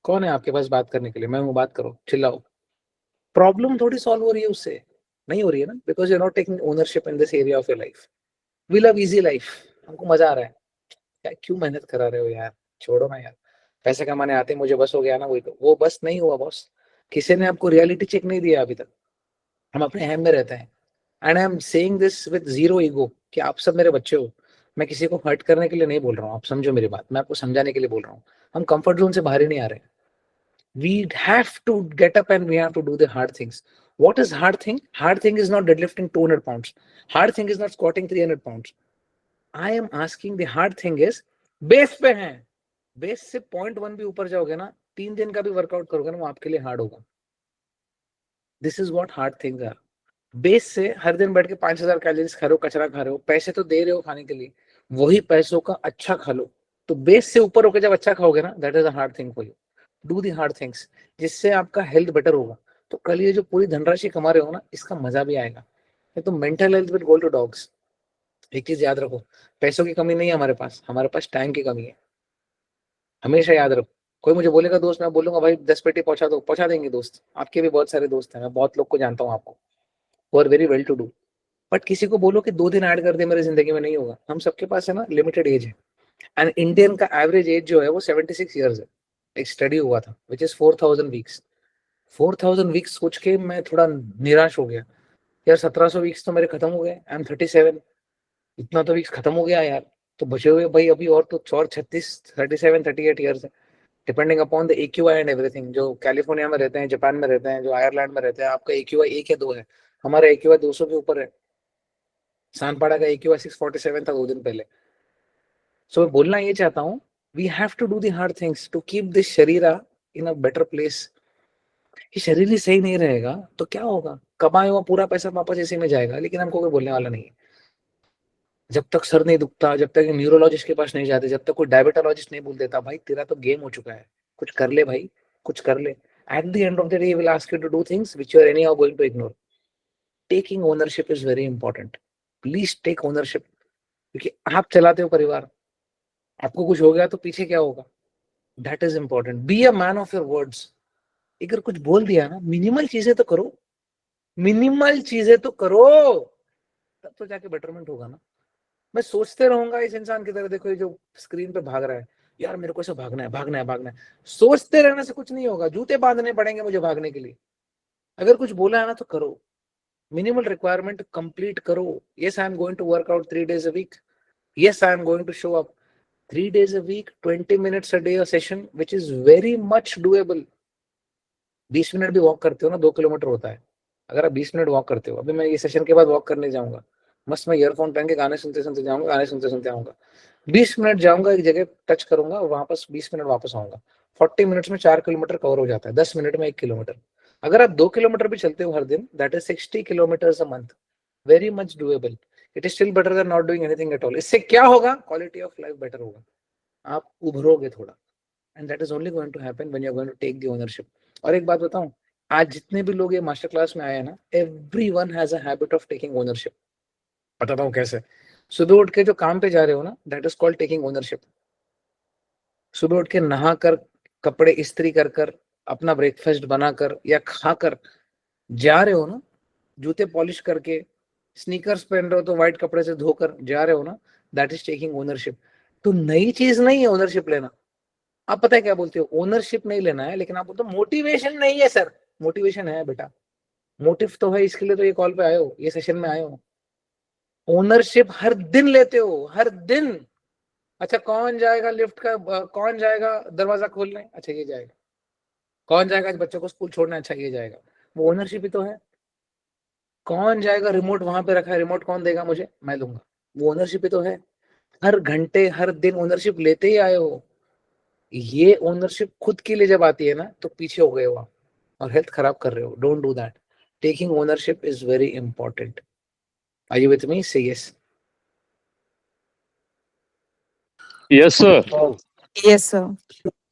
कौन है आपके पास बात करने के लिए? मैं हूँ, बात करो, चिल्लाओ. प्रॉब्लम थोड़ी सॉल्व हो रही है उससे, नहीं हो रही है ना, because you are not taking ownership in this area of your life. We love easy life, हमको मजा आ रहा है. क्या क्यों मेहनत करा रहे हो यार, छोड़ो ना यार. पैसे कमाने आते मुझे बस हो गया ना, वही तो, वो बस नहीं हुआ बॉस. किसी ने आपको रियलिटी चेक नहीं दिया अभी तक. हम अपने हैम में रहते हैं. And I am saying this with zero ego कि आप सब मेरे बच्चे हो. मैं किसी को हर्ट करने के लिए नहीं बोल रहा हूँ, आप समझो मेरी बात, मैं आपको समझाने के लिए बोल रहा हूँ. हम कंफर्ट जोन से बाहर ही नहीं आ रहे. We have to get up and we have to do the hard things. What is hard thing? Hard thing is not deadlifting 200 pounds. Hard thing is not squatting 300 pounds. I am asking the hard thing is base पे हैं. Base से 0.1 भी ऊपर जाओगे ना, 3 दिन का भी वर्कआउट करोगे ना, वो आपके लिए हार्ड होगा. This is what hard things are. Base से हर दिन बैठ के 5000 कैलोरीज खा रहे हो, कचरा खा रहे हो, पैसे तो दे रहे हो खाने के लिए, वही पैसों का अच्छा खा लो. तो बेस से ऊपर होकर जब अच्छा खाओगे ना, that is a hard thing for you. Do the hard things, जिससे आपका हेल्थ बेटर होगा. तो कल ये जो पूरी धनराशि कमा रहे हो ना, इसका मजा भी आएगा. तो mental health will go to dogs. एक चीज याद रखो, पैसों की कमी नहीं है हमारे पास टाइम की कमी है. हमेशा याद रखो. कोई मुझे बोलेगा दोस्त, मैं बोलूंगा भाई 10 पेटी पहुंचा दो, पहुंचा देंगे दोस्त. आपके भी बहुत सारे दोस्त हैं, मैं बहुत लोग को जानता हूँ आपको, वो are very well to do. But किसी को बोलो कि 2 दिन ऐड कर दे मेरी जिंदगी में, नहीं होगा. हम सबके पास है ना लिमिटेड एज है. एंड इंडियन का एवरेज एज जो है वो 76 ईयर्स है. एक स्टडी हुआ था विच इज 4000 वीक्स. 4000 वीक्स सोच के मैं थोड़ा निराश हो गया यार. 1700 वीक्स तो मेरे खत्म हो गए. I am 37. इतना तो वीक्स खत्म हो गया यार. तो बचे हुए भाई अभी और तो 36, 37, 38 ईयर्स है, depending upon the AQI and everything. जो कैलिफोर्निया में रहते हैं, जापान में रहते हैं, जो आयरलैंड में रहते हैं, आपका AQI 1 या 2 है, हमारा AQI 200 के ऊपर है. सानपाड़ा का AQI 647 था 2 दिन पहले. सो मैं बोलना ये चाहता हूँ, we have to do the hard things to keep this शरीरा इन अ बेटर प्लेस. ये शरीर ही सही नहीं रहेगा तो क्या होगा? कमाया हुआ पूरा पैसा वापस इसी में जाएगा, लेकिन हमको कोई बोलने वाला नहीं है. जब तक सर नहीं दुखता, जब तक न्यूरोलॉजिस्ट के पास नहीं जाते, जब तक कोई डायबिटोलॉजिस्ट नहीं बोल देता भाई तेरा तो गेम हो चुका है, कुछ कर ले भाई, कुछ कर ले. At the end of the day will ask you to do things which you are anyhow going to ignore. Taking ownership is very important. Please take ownership, क्योंकि आप चलाते हो परिवार, आपको कुछ हो गया तो पीछे क्या होगा, that is important. Be a man of your words. अगर कुछ बोल दिया ना, मिनिमल चीजें तो करो, मिनिमल चीजें तो करो, तब तो जाके बेटरमेंट होगा ना। मैं सोचते रहूंगा इस इंसान की तरह, देखो ये जो स्क्रीन पे भाग रहा है, यार मेरे को ऐसे भागना है, भागना है, भागना है। सोचते रहने से कुछ नहीं होगा, जूते बांधने पड़ेंगे मुझे भागने के लिए। अगर कुछ बोला है ना तो करो, मिनिमल रिक्वायरमेंट कंप्लीट करो। Yes I am going to work out 3 days a week. Yes, I am going to show up 3 days a week, 20 minutes a day a session, which is very much doable. 20 minute भी walk करते हो ना, 2 kilometre होता है। अगर आप 20 minute walk करते हो, अभी मैं ये सेशन के बाद वॉक करने जाऊंगा, मस्त मैं ईयरफोन पहन के गाने सुनते सुनते जाऊंगा, गाने सुनते सुनते आऊंगा, 20 मिनट जाऊंगा, एक जगह टच करूंगा, वापस 20 मिनट वापस आऊंगा। 40 मिनट्स में 4 किलोमीटर कवर हो जाता है, 10 मिनट में 1 किलोमीटर। अगर आप 2 किलोमीटर भी चलते हो हर दिन, that is 60 kilometre a month, very much doable. It is still better than not doing anything at all. इससे क्या होगा, क्वालिटी ऑफ लाइफ बेटर होगा, आप उभरोगे थोड़ा, and that is only going to happen when you are going to take the ownership. और एक बात बताऊं, आज जितने भी लोग ये मास्टर क्लास में आए हैं ना, everyone has a habit of taking ownership. बताता हूँ कैसे। सुबह उठ के जो काम पे जा रहे हो ना, that is called taking ownership. सुबह उठ के नहा कर, कपड़े इस्त्री कर कर, अपना ब्रेकफास्ट बनाकर या खाकर जा रहे हो ना, जूते पॉलिश करके, स्नीकर्स पहन रहे हो तो व्हाइट कपड़े से धोकर जा रहे हो ना, दैट इज टेकिंग ओनरशिप। तो नई चीज नहीं है ओनरशिप लेना। आप पता है क्या बोलते हो, ओनरशिप नहीं लेना है, लेकिन आप बोलते हो मोटिवेशन नहीं है सर। मोटिवेशन है बेटा, मोटिव तो है, इसके लिए तो ये कॉल पे आए हो, ये सेशन में आए हो। ओनरशिप हर दिन लेते हो, हर दिन। अच्छा कौन जाएगा लिफ्ट का, कौन जाएगा दरवाजा खोलने, अच्छा ये जाएगा। कौन जाएगा आज बच्चों को स्कूल छोड़ने, अच्छा ये जाएगा। वो ओनरशिप ही तो है। कौन जाएगा, रिमोट वहां पे रखा है, रिमोट कौन देगा मुझे, मैं दूंगा। वो ओनरशिप ही तो है। हर घंटे हर दिन ओनरशिप लेते ही आए हो। ये ओनरशिप खुद के लिए जब आती है ना, तो पीछे हो गए हो आप और हेल्थ खराब कर रहे हो। Don't do that. Taking ownership is very important. Are you with me? Say yes. Yes, sir. Yes, sir.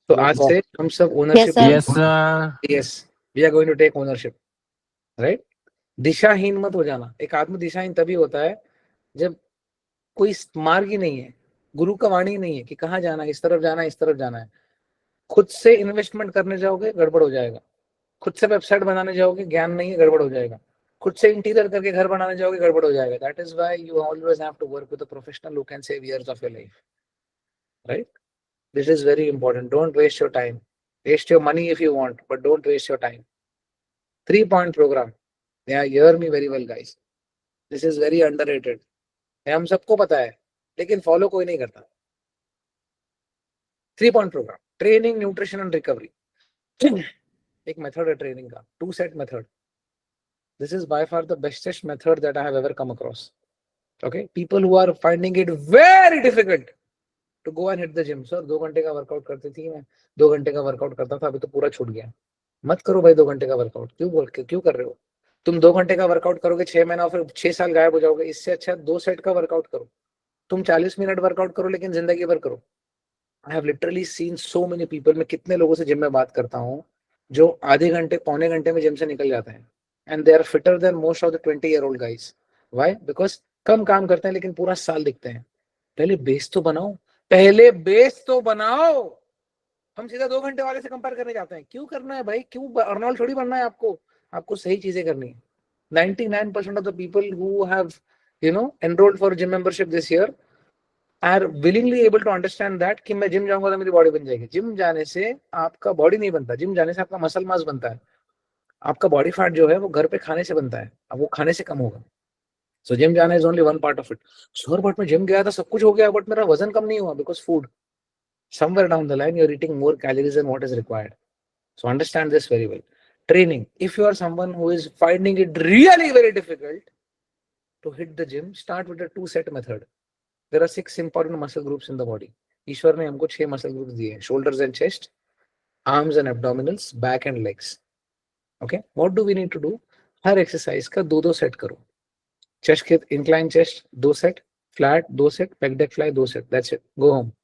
तो आज से हम सब Yes, ownership, sir. Yes, sir. Yes, we are going to take ownership, right. दिशाहीन मत हो जाना। एक आदमी दिशाहीन तभी होता है जब कोई मार्ग ही नहीं है, गुरु का वाणी ही नहीं है कि कहाँ जाना है, इस तरफ जाना है, इस तरफ जाना है। खुद से इन्वेस्टमेंट करने जाओगे गड़बड़ हो जाएगा, खुद से वेबसाइट बनाने जाओगे ज्ञान नहीं है, गड़बड़ हो जाएगा, खुद से इंटीरियर करके घर बनाने जाओगे गड़बड़ हो जाएगा। That is why you always have to work with a professional who can save years of your life, right. This is very important. Don't waste your time, waste your money if you want, but don't waste your time. 3-point program, yeah, hear me very well guys, this is very underrated. हम सबको पता है लेकिन follow कोई नहीं करता। 3-point program, training, nutrition and recovery. एक method है ट्रेनिंग का, 2-set method. This is by far the bestest method that I have ever come across. Okay, people who are finding it very difficult to go and hit the gym. Sir 2 घंटे का workout करती थी मैं, 2 घंटे का workout करता था, अभी तो पूरा छूट गया। मत करो भाई 2 घंटे का वर्कआउट, क्यों कर रहे हो। तुम 2 घंटे का वर्कआउट करोगे 6 महीना, फिर 6 साल गायब हो जाओगे। इससे अच्छा 2 सेट का वर्कआउट करो। तुम 40 मिनट वर्कआउट करो लेकिन जिंदगी भर करो। I have literally seen so many people, मैं कितने लोगों से जिम में बात करता हूँ जो आधे घंटे पौने घंटे में जिम से निकल जाते हैं, and they are fitter than most of the 20-year-old guys. Why? Because कम काम करते हैं लेकिन पूरा साल दिखते हैं। पहले बेस तो बनाओ, पहले बेस तो बनाओ। हम सीधा 2 घंटे वाले से कंपेयर करने जाते हैं। क्यों करना है भाई, क्यों अर्नॉल्ड थोड़ी बनना है आपको। आपको सही चीजें करनी है। 99% of the people who have enrolled for gym membership this year are willingly able to understand that कि मैं जिम जाऊंगा तो मेरी बॉडी बन जाएगी। जिम जाने से आपका बॉडी नहीं बनता, जिम जाने से आपका मसल मास बनता है। आपका बॉडी फैट जो है वो घर पे खाने से बनता है, अब वो खाने से कम होगा। सो जिम जाना is only one part of it. Sir but मैं जिम गया था, सब कुछ हो गया, बट मेरा वजन कम नहीं हुआ, because food. somewhere down the line you're eating more calories than what is required. So understand this very well. Training, if you are someone who is finding it really very difficult to hit the gym, start with a 2-set method. There are 6 important muscle groups in the body. ईश्वर ने हमको 6 muscle groups दिए हैं: shoulders and chest, arms and abdominals, back and legs. Okay, what do we need to do? Her exercise का 2-2 set करो। chest के incline chest 2 set, flat 2 set, pec deck fly 2 set, that's it, go home.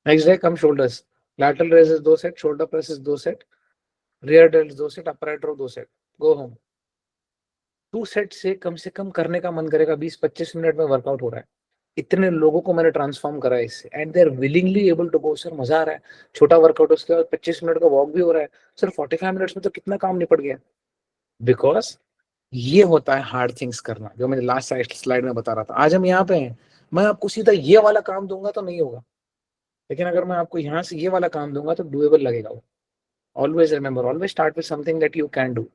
Next day come shoulders, lateral raises 2 set, shoulder presses 2 set, rear delts 2 set, upright row 2 set, go home. 2 set से कम करने का मन करेगा, 20-25 minute में workout हो रहा है। इतने लोगों को मैंने ट्रांसफॉर्म करा है इससे, and they are willingly able to go. Sir मजा आ रहा है, छोटा वर्कआउट उसके बाद 25 मिनट का वॉक भी हो रहा है। सर 45 मिनट्स में तो कितना काम निपट गया। बिकॉज ये होता है हार्ड थिंग्स करना, जो मैंने लास्ट स्लाइड में बता रहा था। आज हम यहाँ पे हैं, मैं आपको सीधा ये वाला काम दूंगा तो नहीं होगा, लेकिन अगर मैं आपको यहाँ से ये वाला काम दूंगा तो डुएबल लगेगा वो। Always remember, always start with something that you can do.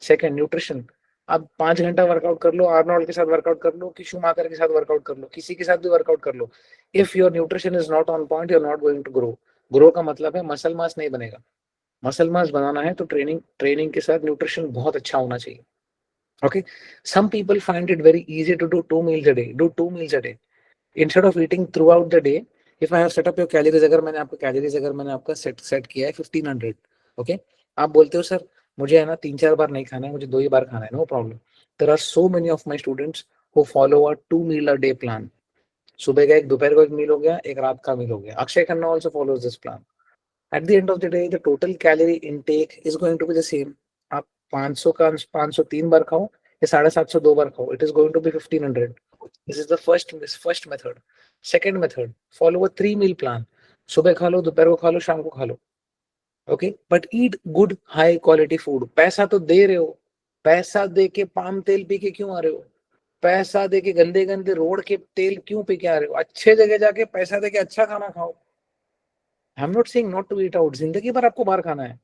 Second, nutrition. आप 5 घंटा वर्कआउट कर लो, आर्नोल्ड के साथ वर्कआउट कर लो, कि शूमाकर के साथ वर्कआउट कर लो, किसी के साथ भी वर्कआउट कर लो। If your nutrition is not on point, you are not going to grow. Grow का मतलब है मसल मास नहीं बनेगा। मसल मास बनाना है तो ट्रेनिंग के साथ न्यूट्रिशन बहुत अच्छा होना चाहिए। Okay, some people find it very easy to do 2 meals a day. Do 2 meals a day instead of eating throughout the day. If I have set up your calories, अगर मैंने आपका set किया है 1500, okay, आप बोलते हो sir मुझे है ना 3-4 बार नहीं खाना है, मुझे 2 ही बार खाना है, no problem. There are so many of my students who follow a 2 meal a day plan. सुबह का एक, दोपहर को एक मील हो गया, एक रात का मील हो गया। Akshay Khanna also follows this plan. At the end of the day the total calorie intake is going to be the same. आप 500 का 503 बार खाओ या 750 2 बार खाओ, it is going to be 1500। This is the first method. Second method, follow a 3 meal plan. सुबह खा लो, दोपहर को खा लो, शाम को खा लो, okay, but eat good high quality food. पैसा तो दे रहे हो, पैसा दे के पाम तेल पी के क्यों आ रहे हो? पैसा दे के गंदे गंदे रोड के तेल क्यों पी के आ रहे हो? अच्छे जगह जाके पैसा दे के अच्छा खाना खाओ। I am not saying not to eat out, जिंदगी भर आपको बाहर खाना है,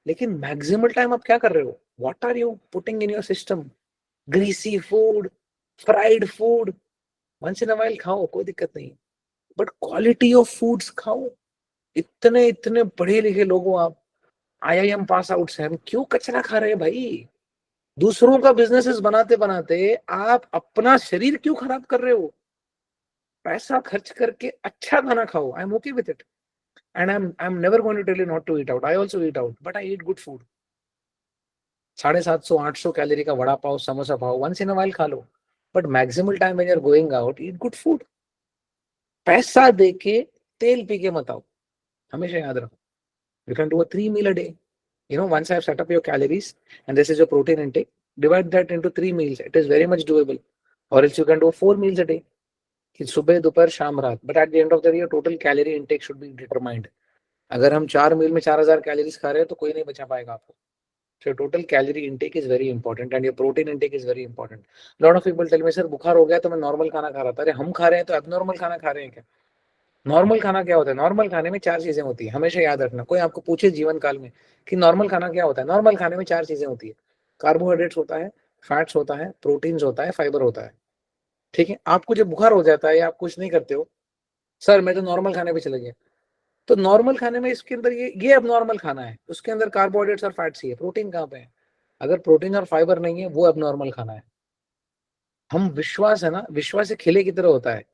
लेकिन मैक्सिमल टाइम आप क्या कर रहे हो? What are you putting in your system? Greasy food, fried food. Once in a while खाओ, कोई दिक्कत नहीं, बट क्वालिटी ऑफ फूड्स खाओ। इतने इतने पढ़े लिखे लोग हो आप, आईआईएम पास आउट से, हम क्यों कचरा खा रहे हैं भाई? दूसरों का बिजनेसेस बनाते बनाते आप अपना शरीर क्यों खराब कर रहे हो? पैसा खर्च करके अच्छा खाना खाओ। I am okay with it, and I am never going to tell you not to eat out. I also eat out, but I eat good food. 750-800 calorie का vada pav, samosa pav once in a while खा लो, but maximal time when you are going out, eat good food. पैसा दे के तेल P के मत आओ, हमेशा याद रखो। You can do a 3 meal a day. You know, once I have set up your calories and this is your protein intake, divide that into 3 meals. It is very much doable. Or else you can do 4 meals a day, कि सुबह दोपहर शाम रात, but at the end of the day your total calorie intake should be determined. अगर हम 4 मील में 4000 calories खा रहे हैं तो कोई नहीं बचा पाएगा आपको। So your total calorie intake is very important and your protein intake is very important. Lot of people tell me, sir बुखार हो गया तो मैं नॉर्मल खाना खा रहा था। अरे हम खा रहे हैं तो एबनॉर्मल खाना खा रहे हैं क्या? नॉर्मल खाना क्या होता है? नॉर्मल खाने में 4 चीजें होती है, हमेशा याद रखना। कोई आपको पूछे जीवन काल में कि नॉर्मल खाना क्या होता है, नॉर्मल खाने में 4 चीजें होती है। कार्बोहाइड्रेट्स होता है, फैट्स होता है, प्रोटीन्स होता है, फाइबर होता है। ठीक है, आपको जब बुखार हो जाता है या आप कुछ नहीं करते हो, सर मैं तो नॉर्मल खाने पे चले गया, तो नॉर्मल खाने में इसके अंदर ये अब नॉर्मल खाना है, उसके अंदर कार्बोहाइड्रेट्स और फैट्स ही है, प्रोटीन कहाँ पे है? अगर प्रोटीन और फाइबर नहीं है, वो अब नॉर्मल खाना है। हम विश्वास है ना, विश्वास से खिले की तरह होता है,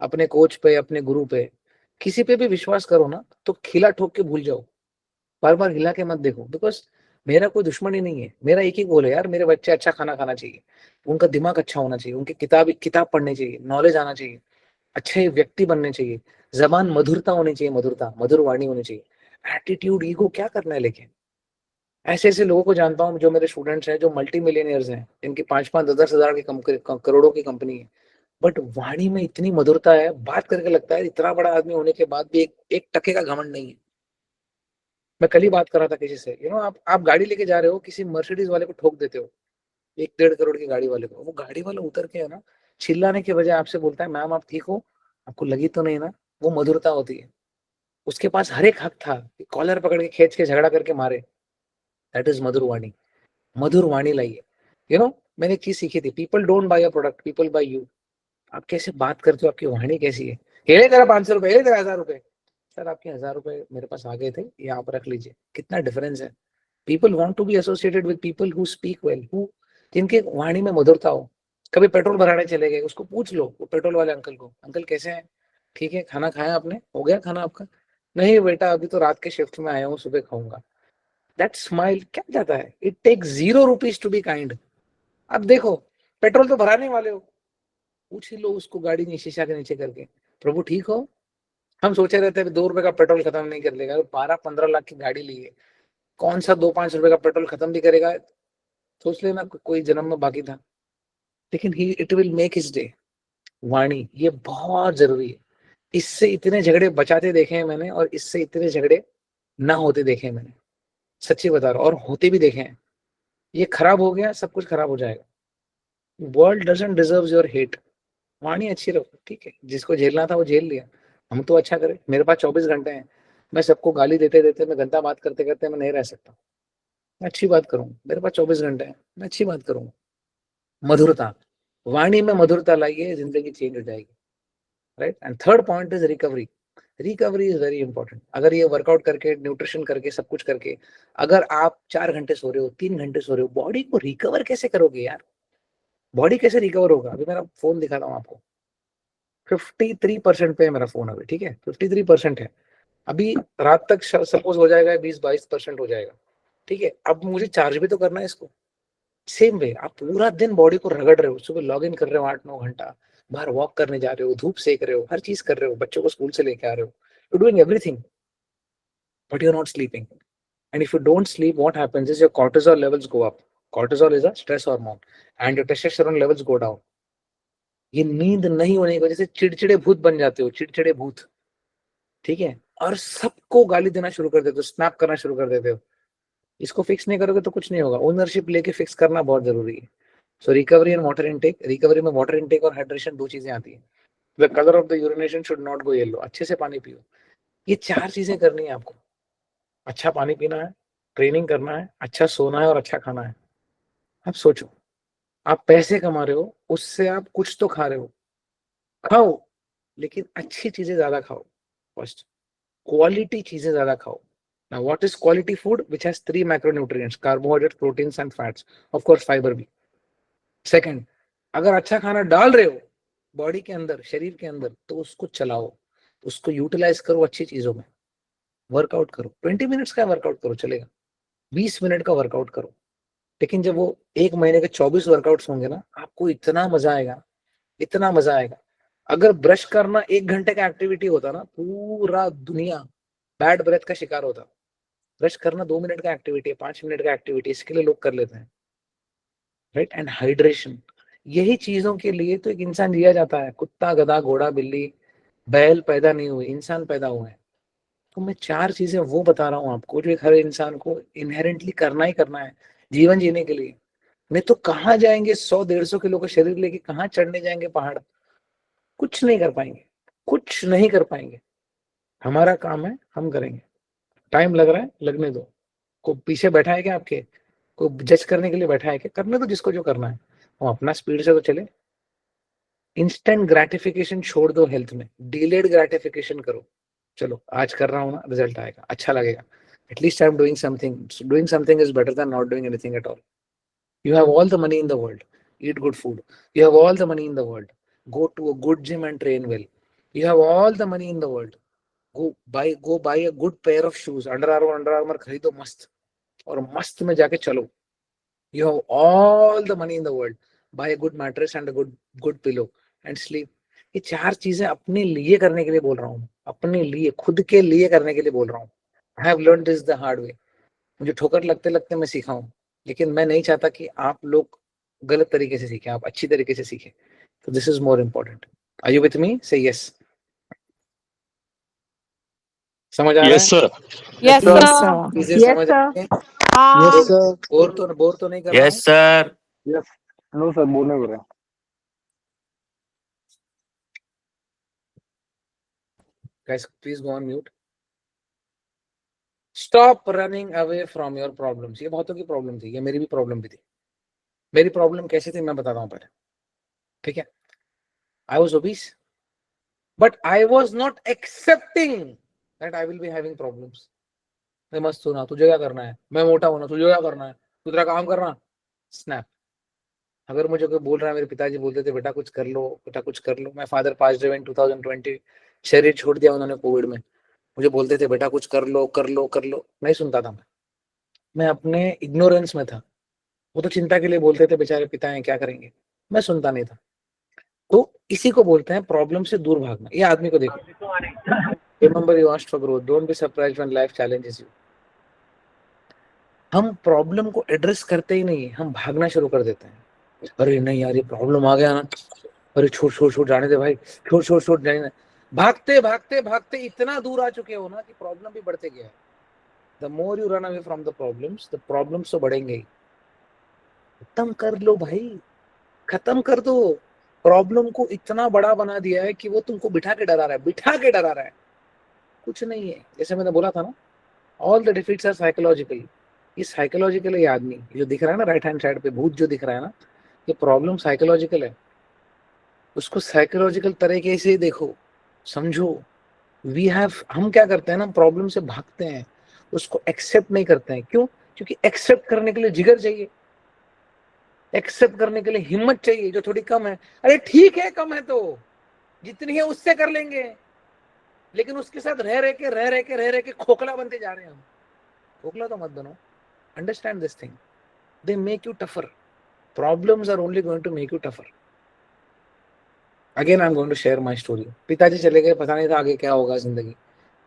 अपने कोच पे, अपने गुरु पे, किसी पे भी विश्वास करो ना तो खिला ठोक के भूल जाओ, बार बार हिला के मत देखो। बिकॉज मेरा कोई दुश्मन ही नहीं है, मेरा एक ही गोल है यार, मेरे बच्चे अच्छा खाना खाना चाहिए, उनका दिमाग अच्छा होना चाहिए, उनके किताब पढ़ने चाहिए, नॉलेज आना चाहिए, अच्छे व्यक्ति बनने चाहिए, जबान मधुरता होनी चाहिए, मधुरता, मधुर वाणी होनी चाहिए। एटीट्यूड, ईगो क्या करना है लेके? ऐसे ऐसे लोगों को जानता हूँ जो मेरे स्टूडेंट्स हैं, जो मल्टी मिलियनियर्स हैं, जिनकी 5-5 10-10 हजार की करोड़ों की कंपनी है, बट वाणी में इतनी मधुरता है, बात करके लगता है इतना बड़ा आदमी होने के बाद भी एक टके का घमंड नहीं है। मैं कल ही बात कर रहा था किसी से, आप गाड़ी लेके जा रहे हो, किसी मर्सिडीज वाले को ठोक देते हो, 1-1.5 करोड़ की गाड़ी वाले को, वो गाड़ी वाला उतर के है ना, चिल्लाने के बजाय आपसे बोलता है मैम आप ठीक हो, आपको लगी तो नहीं ना? वो मधुरता होती है। उसके पास हर एक हक था कि कॉलर पकड़ के खींच के झगड़ा करके मारे। दैट इज मधुर वाणी। मधुर वाणी लाइए। मैंने एक चीज सीखी थी, people don't buy a product, people buy you. आप कैसे बात करते हो, आपकी वाणी कैसी है? हेले तेरा 500 रुपए, हेले तेरा 1000 रुपए। सर आपके 1000 रुपए मेरे पास आ गए थे, ये आप रख लीजिए। कितना डिफरेंस है। People want to be associated with people who speak well, who, जिनके वाणी में मधुरता हो। कभी पेट्रोल भराने चले गए, उसको पूछ लो, वो पेट्रोल वाले अंकल को, अंकल कैसे हैं? ठीक है, खाना खाया आपने? हो गया खाना आपका? नहीं बेटा, अभी तो रात के शिफ्ट में आया हूँ, सुबह खाऊंगा। दैट स्माइल क्या जाता है? It take 0 rupees to be kind. अब देखो, पेट्रोल तो भराने वाले हो, पूछ ही लो उसको गाड़ी में शीशा के नीचे करके, प्रभु ठीक हो? हम सोचे रहते हैं 2 रुपए का पेट्रोल खत्म नहीं कर लेगा, 12-15 लाख की गाड़ी ली है, कौन सा 2-5 रुपए का पेट्रोल खत्म भी करेगा? सोच लेना कोई जन्म में बाकी था, लेकिन he it will make his day. वाणी ये बहुत जरूरी है। इससे इतने झगड़े बचाते देखे हैं मैंने, और इससे इतने झगड़े ना होते देखे हैं मैंने, सच्ची बता रहा हूं, और होते भी देखे हैं। ये खराब हो गया, सब कुछ खराब हो जाएगा। World doesn't deserve your hate. वाणी अच्छी रखो, ठीक है, जिसको झेलना था वो झेल लिया, हम तो अच्छा करें। मेरे पास 24 घंटे हैं, मैं सबको गाली देते देते, मैं गंदा बात करते करते मैं नहीं रह सकता। मैं अच्छी बात करूँ, मेरे पास 24 घंटे हैं, मैं अच्छी बात करूँ। मधुरता, वाणी में मधुरता लाइए, जिंदगी चेंज हो जाएगी, right. And third point is recovery. Recovery is very important. अगर ये वर्कआउट करके, न्यूट्रिशन करके, सब कुछ करके, अगर आप 4 घंटे सो रहे हो, 3 घंटे सो रहे हो, बॉडी को रिकवर कैसे करोगे यार? बॉडी कैसे रिकवर होगा? अभी मेरा फोन दिखाता हूँ आपको, 53% पे है मेरा फोन अभी, ठीक है, 53% है। अभी रात तक सपोज हो जाएगा 20-22% हो जाएगा, ठीक है। अब मुझे चार्ज भी तो करना है इसको। सेम वे, आप पूरा दिन बॉडी को रगड़ रहे हो, सुबह लॉग इन कर रहे हो 8-9 घंटा, बाहर वॉक करने जा रहे हो, धूप सेक रहे हो, हर चीज कर रहे हो, बच्चों को स्कूल से लेके आ रहे हो, you doing everything, but you are not sleeping. And if you don't sleep, what happens is your cortisol levels go up. Cortisol is a stress hormone, and your testosterone levels go down. ये नींद नहीं होने की वजह से चिड़चिड़े भूत बन जाते हो, चिड़चिड़े भूत, ठीक है, और सबको गाली देना शुरू कर देते हो, स्नैप करना शुरू कर देते हो। इसको फिक्स नहीं करोगे तो कुछ नहीं होगा। ओनरशिप लेके फिक्स करना बहुत जरूरी है। So recovery and water intake. Recovery में वाटर इनटेक और हाइड्रेशन, दो चीजें आती है। The colour of the urination should not go yellow. अच्छे से पानी पियो। ये 4 चीजें करनी है आपको। अच्छा पानी पीना है, ट्रेनिंग करना है, अच्छा सोना है, और अच्छा खाना है। अब सोचो, आप पैसे कमा रहे हो, उससे आप कुछ तो खा रहे हो, खाओ, लेकिन अच्छी चीजें ज्यादा खाओ। फर्स्ट, क्वालिटी चीजें ज्यादा खाओ। Now, what is quality food? Which has 3 macronutrients: carbohydrates, proteins, and fats. Of course, fiber भी। सेकंड, अगर अच्छा खाना डाल रहे हो बॉडी के अंदर, शरीर के अंदर, तो उसको चलाओ, उसको यूटिलाइज करो अच्छी चीजों में। वर्कआउट करो, 20 मिनट्स का वर्कआउट करो, चलेगा। 20 मिनट का वर्कआउट करो, लेकिन जब वो 1 महीने के 24 वर्कआउट्स होंगे ना, आपको इतना मजा आएगा, इतना मजा आएगा। अगर ब्रश करना 1 घंटे का एक्टिविटी होता ना, पूरा दुनिया बैड ब्रेथ का शिकार होता। ब्रश करना 2 मिनट का एक्टिविटी है, 5 मिनट का एक्टिविटी, इसके लिए लोग कर लेते हैं, राइट। एंड हाइड्रेशन, यही चीजों के लिए तो एक इंसान जिया जाता है। कुत्ता, गधा, घोड़ा, बिल्ली, बैल पैदा नहीं हुए, इंसान पैदा हुए हैं। तो मैं 4 चीजें वो बता रहा हूँ आपको, जो एक हर इंसान को इनहेरेंटली करना ही करना है जीवन जीने के लिए। नहीं तो कहाँ जाएंगे 100-150 किलो का शरीर लेके, कहाँ चढ़ने जाएंगे पहाड़? कुछ नहीं कर पाएंगे, कुछ नहीं कर पाएंगे। हमारा काम है, हम करेंगे। टाइम लग रहा है, लगने दो। को पीछे बैठा है क्या आपके? को जज करने के लिए बैठा है क्या? करने दो जिसको जो करना है, वो अपना स्पीड से तो चले। इंस्टेंट ग्रेटिफिकेशन छोड़ दो हेल्थ में, डिलेड ग्रेटिफिकेशन करो। चलो आज कर रहा हूँ ना, रिजल्ट आएगा, अच्छा लगेगा, at least I am doing something. Doing something is better than not doing anything at all. You have all the money in the world. Eat good food. You have all the money in the world. Go to a good gym and train well. You have all the money in the world. Go buy a good pair of shoes. Under Armour खरीदो मस्त, और मस्त में जाके चलो। You have all the money in the world. Buy a good mattress and a good pillow and sleep. ये 4 चीजें अपने लिए करने के लिए बोल रहा हूँ, अपने लिए, खुद के लिए करने के लिए बोल रहा हूँ। I have learned this the hard way. मुझे ठोकर लगते लगते मैं सीखा हूँ, लेकिन मैं नहीं चाहता कि आप लोग गलत तरीके से सीखें, आप अच्छी तरीके से सीखें। तो this is more important. Are you with me? Say yes. समझ आ रहा Yes, है? sir. Yes, Yes, sir. sir. चीजें Yes, समझ आ sir. रही हैं? हाँ Yes, sir. बोर तो नहीं कर रहा Yes, हूँ? sir. Yes. No, sir. बोल नहीं रहे. Guys, please go on mute. Stop running away from your problems. ये बहुतों की प्रॉब्लम थी, ये मेरी भी प्रॉब्लम भी थी। मेरी प्रॉब्लम कैसी थी मैं बताता हूँ पहले, ठीक है। I was obese, but I was not accepting that I will be having problems. मैं मस्त सुना, तुझे क्या करना है? मैं मोटा हूं ना, तुझे क्या करना है? तू तेरा काम करना। स्नैप। अगर मुझे कोई बोल रहा है, मेरे पिताजी बोलते थे बेटा कुछ कर लो, बेटा कुछ कर लो। मैं फादर पास इन 2020, शरीर छोड़ दिया उन्होंने कोविड में। मुझे बोलते थे बेटा कुछ कर लो कर लो कर लो, नहीं सुनता था मैं अपने इग्नोरेंस में था। वो तो चिंता के लिए बोलते थे, बेचारे पिता हैं क्या करेंगे, मैं सुनता नहीं था। तो इसी को बोलते हैं प्रॉब्लम से दूर भागना। ये आदमी को देखो, remember you asked for growth, don't be surprised when life challenges you. हम प्रॉब्लम को एड्रेस करते ही नहीं, हम भागना शुरू कर देते हैं। अरे नहीं यार, ये प्रॉब्लम आ गया ना, अरे छोड़ छोड़ छोड़ जाने दे भाई, छोड़ छोड़ छोड़ जाने दे। भागते भागते भागते इतना दूर आ चुके हो ना कि प्रॉब्लम भी बढ़ते गया है। The more you run away from the problems तो बढ़ेंगे ही। खत्म कर लो भाई, खत्म कर दो। प्रॉब्लम को इतना बड़ा बना दिया है कि वो तुमको बिठा के डरा रहा है, बिठा के डरा रहा है। कुछ नहीं है, जैसे मैंने बोला था ना, all the defeats are psychological. ये साइकोलॉजिकल है। ये आदमी जो दिख रहा है ना राइट हैंड साइड पे, भूत जो दिख रहा है ना, ये प्रॉब्लम साइकोलॉजिकल है। उसको साइकोलॉजिकल तरीके से देखो, समझो। हम क्या करते हैं ना, प्रॉब्लम से भागते हैं, उसको एक्सेप्ट नहीं करते हैं। क्यों? क्योंकि एक्सेप्ट करने के लिए जिगर चाहिए, एक्सेप्ट करने के लिए हिम्मत चाहिए जो थोड़ी कम है। अरे ठीक है, कम है तो जितनी है उससे कर लेंगे, लेकिन उसके साथ रह रह के खोखला बनते जा रहे हैं हम। खोखला तो मत बनो। Understand this thing, they make you tougher. Problems are only going to make you tougher. Again I am going to share my story. पिताजी चले गए, पता नहीं था आगे क्या होगा जिंदगी।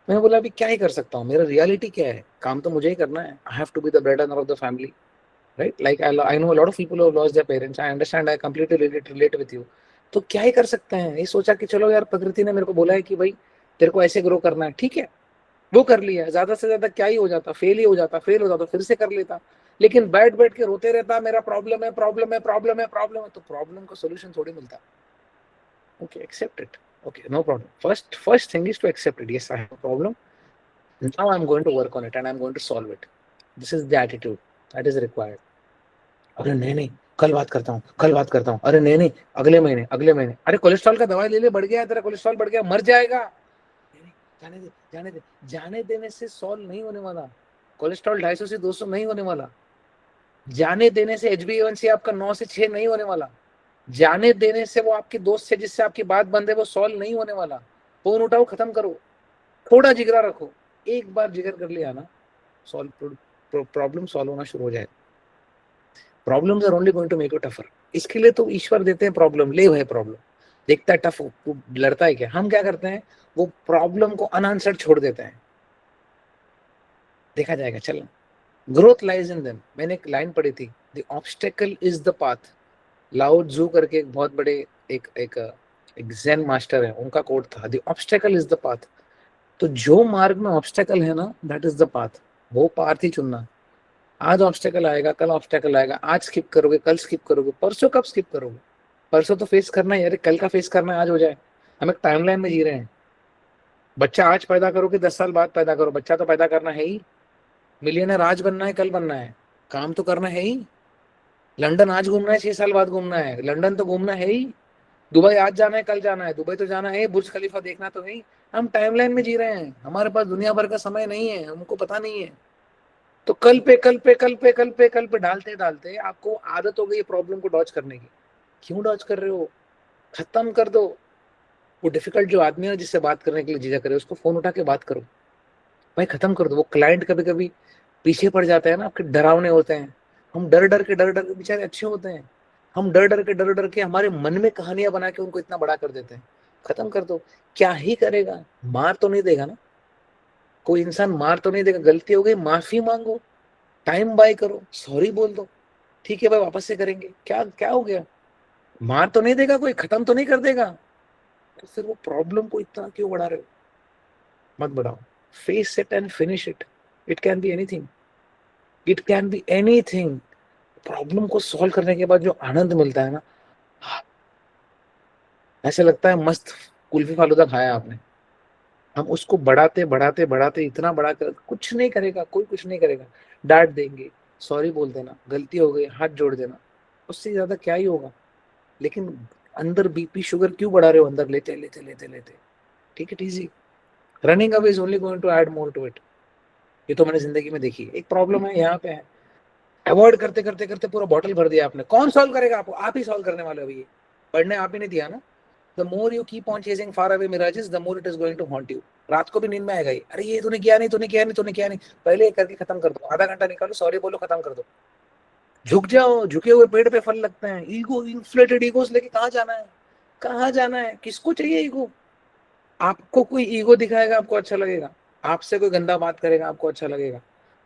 मैंने बोला अभी क्या ही कर सकता हूँ, मेरा रियलिटी क्या है, काम तो मुझे ही करना है। I have to be the bread earner of the family, right? Like I know a lot of people who have lost their parents, I understand, I completely relate with you. तो क्या ही कर सकते हैं, ये सोचा कि चलो यार, प्रकृति ने मेरे को बोला है कि भाई तेरे को ऐसे ग्रो करना है, ठीक है, वो कर लिया। ज्यादा से ज्यादा क्या ही हो जाता, फेल ही हो जाता, फेल हो जाता फिर से कर लेता। लेकिन बैठ बैठ के रोते रहता, मेरा प्रॉब्लम है, प्रॉब्लम है, प्रॉब्लम है, प्रॉब्लम है। तो प्रॉब्लम का सोल्यूशन थोड़ी मिलता। Okay, accept it. Okay, no problem. First thing is to accept it. Yes, I have a problem. Now I'm going to work on it and I'm going to solve it. This is the attitude that is required. अरे नहीं नहीं, कल बात करता हूँ, कल बात करता हूँ। अरे नहीं नहीं, अगले महीने, अगले महीने। अरे कोलेस्ट्रॉल का दवाई ले ले, बढ़ गया तेरा कोलेस्ट्रॉल, बढ़ गया, मर जाएगा। नहीं नहीं, जाने दे, जाने दे। जाने देने से सॉल्व नहीं होने वाला। कोलेस्ट्रॉल 250 से 200 नहीं होने वाला। जाने देने से HbA1c आपका 9 से 6 नहीं होने वाला। जाने देने से वो आपके दोस्त से जिससे आपकी बात बंद है वो सॉल्व नहीं होने वाला। फोन उठाओ, खत्म करो, थोड़ा जिगरा रखो। एक बार जिगर कर लिया ना, प्रॉब्लम सॉल्व होना शुरू हो जाए। Problems are only going to make you tougher. इसके लिए तो ईश्वर देते हैं प्रॉब्लम, ले भाई प्रॉब्लम, देखता है टफ तू लड़ता है क्या। हम क्या करते हैं, वो प्रॉब्लम को अनआंसर्ड छोड़ देते हैं, देखा जाएगा, चलना। Growth lies in them. मैंने एक लाइन पढ़ी थी, the obstacle is the path. लाओ त्सू करके एक बहुत बड़े एक एक एक ज़ेन मास्टर है, उनका कोट था, the obstacle is the path. तो जो मार्ग में ऑब्स्टेकल है ना, दैट इज द पाथ। वो पाथ ही चुनना। आज ऑब्स्टेकल आएगा, कल ऑब्स्टेकल आएगा, आज स्किप करोगे, कल स्किप करोगे, परसों कब स्किप करोगे? परसों तो फेस करना है यार, कल का फेस करना है, आज हो जाए। हम एक टाइमलाइन में जी रहे हैं। बच्चा आज पैदा करो कि 10 साल बाद पैदा करो, बच्चा तो पैदा करना है ही। मिलियनर आज बनना है, कल बनना है, काम तो करना है ही। लंदन आज घूमना है, 6 साल बाद घूमना है, लंदन तो घूमना है ही। दुबई आज जाना है, कल जाना है, दुबई तो जाना है, बुर्ज खलीफा देखना तो है ही। हम टाइमलाइन में जी रहे हैं, हमारे पास दुनिया भर का समय नहीं है, हमको पता नहीं है। तो कल पे कल पे कल पे कल पे कल पे डालते डालते आपको आदत हो गई प्रॉब्लम को डॉज करने की। क्यों डॉज कर रहे हो? खत्म कर दो। वो डिफिकल्ट जो आदमी है जिससे बात करने के लिए झिझक करे, उसको फोन उठा के बात करो भाई, खत्म कर दो। वो क्लाइंट कभी कभी पीछे पड़ जाता है ना, आपके डरावने होते हैं। हम डर डर के बेचारे अच्छे होते हैं। हम डर डर के हमारे मन में कहानियां बना के उनको इतना बड़ा कर देते हैं। खत्म कर दो। क्या ही करेगा, मार तो नहीं देगा ना, कोई इंसान मार तो नहीं देगा। गलती हो गई, माफी मांगो, टाइम बाय करो, सॉरी बोल दो, ठीक है भाई वापस से करेंगे। क्या क्या हो गया? मार तो नहीं देगा कोई, खत्म तो नहीं कर देगा। तो फिर वो प्रॉब्लम को इतना क्यों बढ़ा रहे हो? मत बढ़ाओ। Face it and finish it. It can be anything, it can be anything. Problem को सॉल्व करने के बाद जो आनंद मिलता है ना, ऐसे लगता है मस्त कुल्फी फालूदा खाया आपने। हम उसको बढ़ाते बढ़ाते बढ़ाते इतना बड़ा कर, कुछ नहीं करेगा कोई, कुछ नहीं करेगा। डांट देंगे, सॉरी बोल देना, गलती हो गई हाथ जोड़ देना, उससे ज्यादा क्या ही होगा। लेकिन अंदर बीपी शुगर क्यों बढ़ा रहे हो, अंदर लेते लेते लेते लेते। ठीक है, easy. Running away is only going to add more to it. ये तो मैंने जिंदगी में देखी है। एक प्रॉब्लम है यहाँ पे है, अवॉइड करते करते करते पूरा बॉटल भर दिया आपने। कौन सॉल्व करेगा आपको? आप ही सॉल्व करने वाले हो। ये पढ़ने आप ही नहीं दिया ना। The more you keep on chasing far away mirages, the more it is going to haunt you. रात को भी नींद में आएगा ही, अरे ये तूने किया नहीं, तूने किया नहीं, तूने किया नहीं। पहले ये करके खत्म कर दो, आधा घंटा निकालो, सॉरी बोलो, खत्म कर दो। झुक जाओ, झुके हुए पेड़ पे फल लगते हैं। ईगो, इन्फ्लेटेड ईगोस लेके कहाँ जाना है? कहाँ जाना है? किसको चाहिए ईगो? आपको कोई ईगो दिखाएगा आपको अच्छा लगेगा, आपसे कोई गंदा बात करेगा आपको अच्छा लगेगा,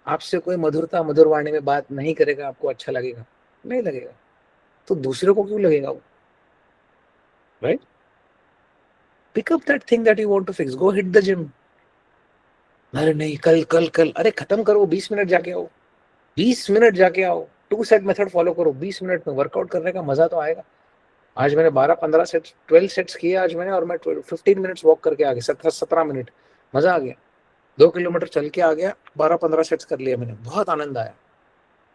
आपसे कोई मधुरता मधुर वाणी में बात नहीं करेगा, आपको अच्छा लगेगा? नहीं लगेगा। तो दूसरे को क्यों लगेगा वो? Right? Pick up that thing that you want to fix, go hit the gym. अरे नहीं, कल कल कल, अरे खत्म करो, 20 मिनट जाके आओ, 20 मिनट जाके आओ, 2 सेट मेथड फॉलो करो, 20 मिनट में वर्कआउट करने का मजा तो आएगा। आज मैंने 12-15 सेट्स, 12 सेट्स किए आज मैंने, और मैं 15 मिनट्स वॉक करके आ गया, 17 मिनट, मजा आ गया। 2 किलोमीटर चल के आ गया, 12-15 सेट्स कर लिया मैंने, बहुत आनंद आया।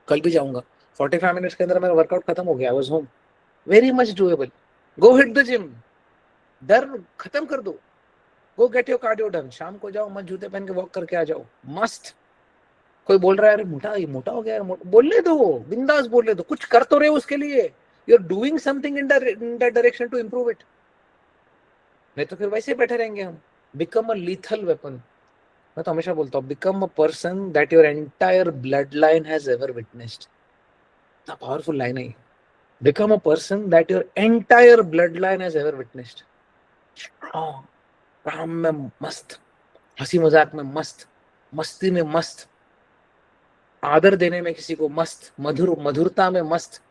कल भी जाऊंगा। 45 मिनट्स के अंदर मेरा वर्कआउट खत्म हो गया, I was home. Very much doable. Go hit the gym, डर खत्म कर दो, गो गेट योर कार्डियो डन। शाम को जाओ, मत जूते पहन के वॉक करके आ जाओ, मस्त। कोई बोल रहा है अरे मोटा, ये मोटा हो गया यार, बोलने दो, बिंदास बोलने दो, कुछ कर तो रहे हो उसके लिए। You are doing something in that direction to improve it. नहीं तो फिर वैसे बैठे रहेंगे हम। Become a lethal weapon. मैं तो हमेशा बोलता हूँ, become a person that your entire blood line has ever witnessed. इतना पावरफुल लाइन है। Become a person that your entire blood line has ever witnessed. काम में मस्त, हंसी मजाक में मस्त, मस्ती में मस्त, आदर देने में किसी को मस्त, मधुरता में मस्त।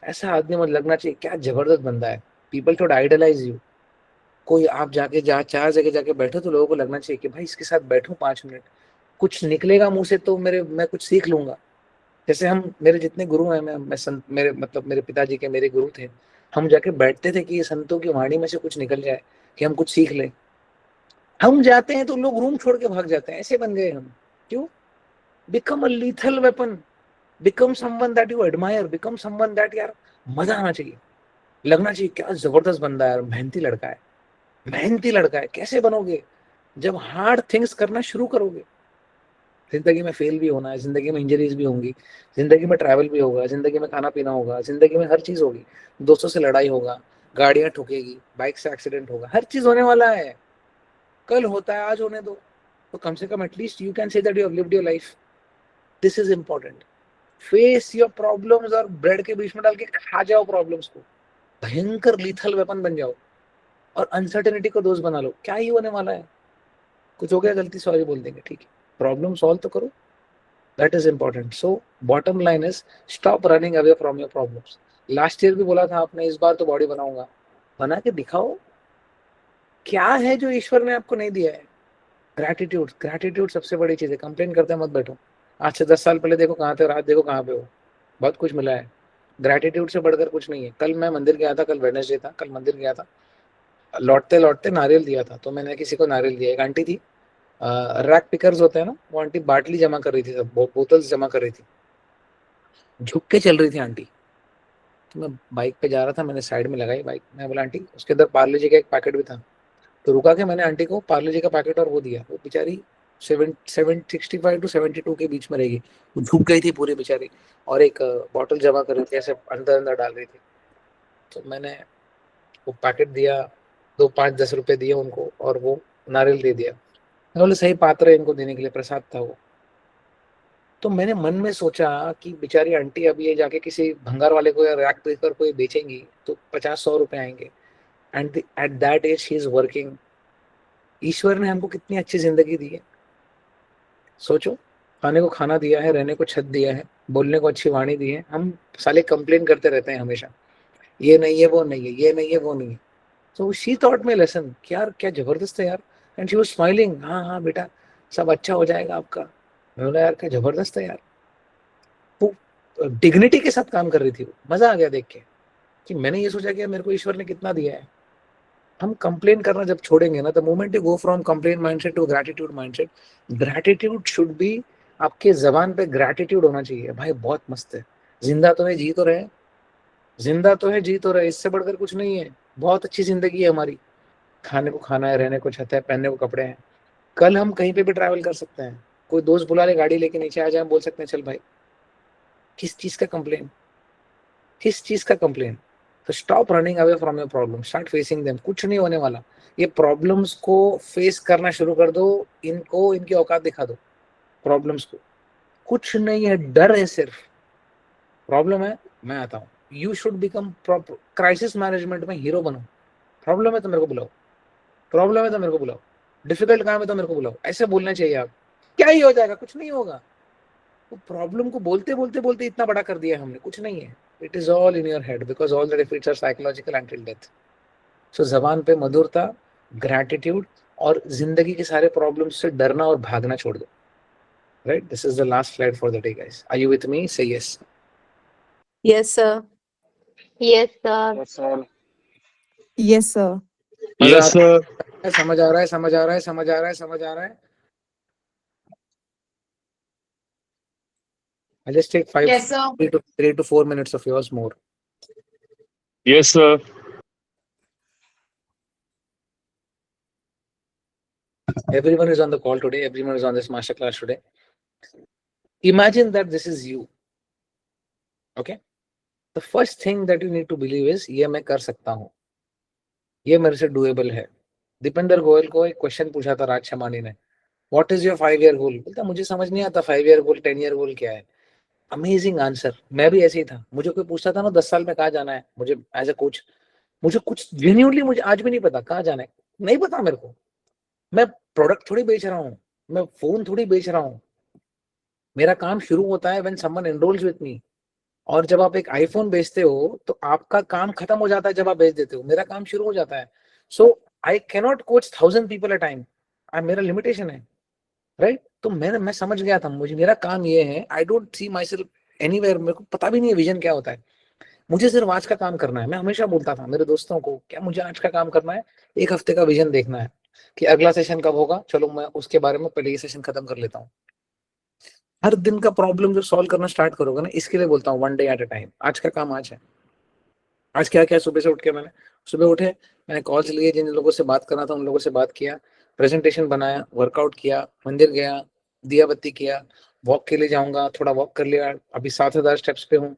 ऐसा आदमी मुझे लगना चाहिए। क्या जबरदस्त बंदा है। People should idolize you. कोई आप जाके जहाँ 4 जगह जाके बैठो तो लोगों को लगना चाहिए कि भाई इसके साथ बैठूं 5 मिनट, कुछ निकलेगा मुंह से तो मैं कुछ सीख लूंगा। जैसे हम, मेरे जितने गुरु हैं, मैं संत, मेरे मतलब मेरे पिताजी के मेरे गुरु थे। हम जाके बैठते थे कि ये संतों की वाणी में से कुछ निकल जाए, कि हम कुछ सीख लें। हम जाते हैं तो लोग रूम छोड़ के भाग जाते हैं, ऐसे बन गए हम। क्यों? Become a lethal weapon, become someone that you admire, become someone that, यार मजा आना चाहिए, लगना चाहिए क्या जबरदस्त बंदा है यार, मेहनती लड़का है, मेहनती लड़का है। कैसे बनोगे? जब हार्ड थिंग्स करना शुरू करोगे। जिंदगी में फेल भी होना है, जिंदगी में इंजरीज भी होंगी, जिंदगी में ट्रैवल भी होगा, जिंदगी में खाना पीना होगा, जिंदगी में हर चीज होगी। दोस्तों से लड़ाई होगा, गाड़ियां ठुकेगी, बाइक से एक्सीडेंट होगा, हर चीज होने वाला है। कल होता है, आज होने दो। तो कम से कम at least you can say that you have lived your life. This is important. Face your problems, और ब्रेड के बीच में डाल के खा जाओ प्रॉब्लम्स को। भयंकर लीथल वेपन बन जाओ, और अनसर्टेनिटी को दोस्त बना लो। क्या ही होने वाला है? कुछ हो गया गलती, सॉरी बोल देंगे, ठीक है। प्रॉब्लम सॉल्व तो करो, that is important. So bottom line is, stop running away from your problems. Last year भी बोला था आपने, इस बार तो बॉडी बनाऊंगा। बना के दिखाओ। क्या है जो ईश्वर ने आपको नहीं दिया है? ग्रैटिट्यूड, ग्रैटिट्यूड सबसे बड़ी चीज है। कंप्लेन करते मत बैठो। आज से 10 साल पहले देखो कहाँ थे, रात देखो कहाँ पे हो। बहुत कुछ मिला है। ग्रैटिट्यूड से बढ़कर कुछ नहीं है। कल मैं मंदिर गया था, कल वेडनेसडे था, कल मंदिर गया था। लौटते लौटते नारियल दिया था, तो मैंने किसी को नारियल दिया। एक आंटी थी, रैक पिकर्स होते हैं ना, वो आंटी बाटली जमा कर रही थी, सब बोतल्स जमा कर रही थी। झुक के चल रही थी आंटी। तो मैं बाइक पे जा रहा था, मैंने साइड में लगाई बाइक। मैं बोला आंटी, उसके अंदर पार्ले जी का एक पैकेट भी था। तो रुका के मैंने आंटी को पार्ले जी का पैकेट और वो दिया। वो बेचारी 65 to 72 के बीच में रहेगी। वो झुक गई थी पूरी बेचारी, और एक बॉटल जमा कर रही थी, ऐसे अंदर अंदर डाल रही थी। तो मैंने वो पैकेट दिया, 2 5 10 रुपए दिए उनको, और वो नारियल दे दिया। मैं बोले सही पात्र है इनको देने के लिए, प्रसाद था वो। तो मैंने मन में सोचा कि बेचारी आंटी अभी ये जाके किसी भंगार वाले को या रैक पे कर कोई बेचेंगी तो 50-100 रुपए आएंगे। And at that age she is working. ईश्वर ने हमको कितनी अच्छी जिंदगी दी है। सोचो, खाने को खाना दिया है, रहने को छत दिया है, बोलने को अच्छी वाणी दी है। हम साले कंप्लेन करते रहते हैं हमेशा, ये नहीं है, वो नहीं है, ये नहीं है, वो नहीं है। तो शी थॉट में लेसन कि यार क्या जबरदस्त है यार। एंड शी वाज स्माइलिंग, हाँ हाँ बेटा, सब अच्छा हो जाएगा आपका। मैं बोला यार क्या जबरदस्त है यार। वो डिग्निटी के साथ काम कर रही थी। वो मजा आ गया देख के, कि मैंने ये सोचा कि मेरे को ईश्वर ने कितना दिया है। हम कंप्लेन करना जब छोड़ेंगे ना, the moment you go from complain mindset to gratitude mindset, gratitude should be, आपके जबान पे ग्रैटिट्यूड होना चाहिए। भाई बहुत मस्त है, जिंदा तो है, जी तो रहे, जिंदा तो है, जी तो रहे, इससे बढ़कर कुछ नहीं है। बहुत अच्छी जिंदगी है हमारी। खाने को खाना है, रहने को छत है, पहनने को कपड़े हैं। कल हम कहीं पे भी ट्रैवल कर सकते हैं। कोई दोस्त बुला ले, गाड़ी लेके नीचे आ जाए, बोल सकते हैं चल भाई। किस चीज का कंप्लेन? किस चीज का कंप्लेन? तो stop running away from your problem, start facing them. कुछ नहीं होने वाला। ये प्रॉब्लम्स को फेस करना शुरू कर दो, इनको इनकी औकात दिखा दो प्रॉब्लम्स को। कुछ नहीं है, डर है सिर्फ। प्रॉब्लम है, मैं आता हूँ। You should become crisis management में हीरो बनो। प्रॉब्लम है तो मेरे को बुलाओ, प्रॉब्लम है तो मेरे को बुलाओ, डिफिकल्ट काम है तो मेरे को बुलाओ, ऐसे बोलना चाहिए आप। क्या ही हो जाएगा? कुछ नहीं होगा। प्रॉब्लम को बोलते बोलते बोलते इतना बड़ा कर दिया हमने, कुछ नहीं है. It is all in your head because all the defeats are psychological until death. So जबान पे मधुरता, ग्रैटिट्यूड और जिंदगी के सारे प्रॉब्लम्स से डरना और भागना छोड़ दो. Right, this is the last slide for the day guys. Are you with me? Say yes. Yes, sir. Yes, sir. Yes sir. Yes, sir. Yes, sir. समझ आ रहा है, समझ आ रहा है, समझ आ रहा है, समझ आ रहा है. I'll just take Yes, sir. 3 to 4 minutes of yours more. Yes, sir. Everyone is on the call today. Everyone is on this masterclass today. Imagine that this is you. Okay? The first thing that you need to believe is ये मैं कर सकता हूँ, ये मेरे से doable है. दीपेंद्र गोयल को एक क्वेश्चन पूछा था राज शमानी ने, What is your 5-year goal? बोलता मुझे समझ नहीं आता 5-year goal, 10-year goal क्या है. Amazing answer. मैं भी ऐसे ही था. मुझे कोई पूछता था ना 10 साल में कहाँ जाना है, मुझे एज ए कोच, मुझे कुछ जेन्युइनली मुझे आज भी नहीं पता कहाँ जाना है. नहीं पता मेरे को. मैं प्रोडक्ट थोड़ी बेच रहा हूँ, मैं फोन थोड़ी बेच रहा हूँ. मेरा काम शुरू होता है व्हेन समवन एनरोल्स विद मी. और जब आप एक आईफोन बेचते हो तो आपका काम खत्म हो जाता है जब आप बेच देते हो. मेरा काम शुरू हो जाता है. So I cannot coach 1000 people a time. मेरा लिमिटेशन है. राइट? तो मैं समझ गया था, मुझे मेरा काम ये है. I don't see my self anywhere. मेरे को पता भी नहीं है विजन क्या होता है. मुझे सिर्फ आज का काम करना है. मैं हमेशा बोलता था मेरे दोस्तों को, क्या मुझे आज का काम करना है, एक हफ्ते का विजन देखना है कि अगला सेशन कब होगा, चलो मैं उसके बारे में पहले ये सेशन खत्म कर लेता हूँ. हर दिन का प्रॉब्लम जो सॉल्व करना स्टार्ट करोगे ना, इसके लिए बोलता हूँ one day at a time. आज का काम आज है. आज क्या क्या सुबह से उठ के सुबह उठे, मैंने कॉल्स लिए, जिन लोगों से बात करना था उन लोगों से बात किया, प्रेजेंटेशन बनाया, वर्कआउट किया, मंदिर गया, दिया बत्ती किया, वॉक के लिए जाऊंगा, थोड़ा वॉक कर लिया. अभी 7,000 स्टेप्स पे हूँ.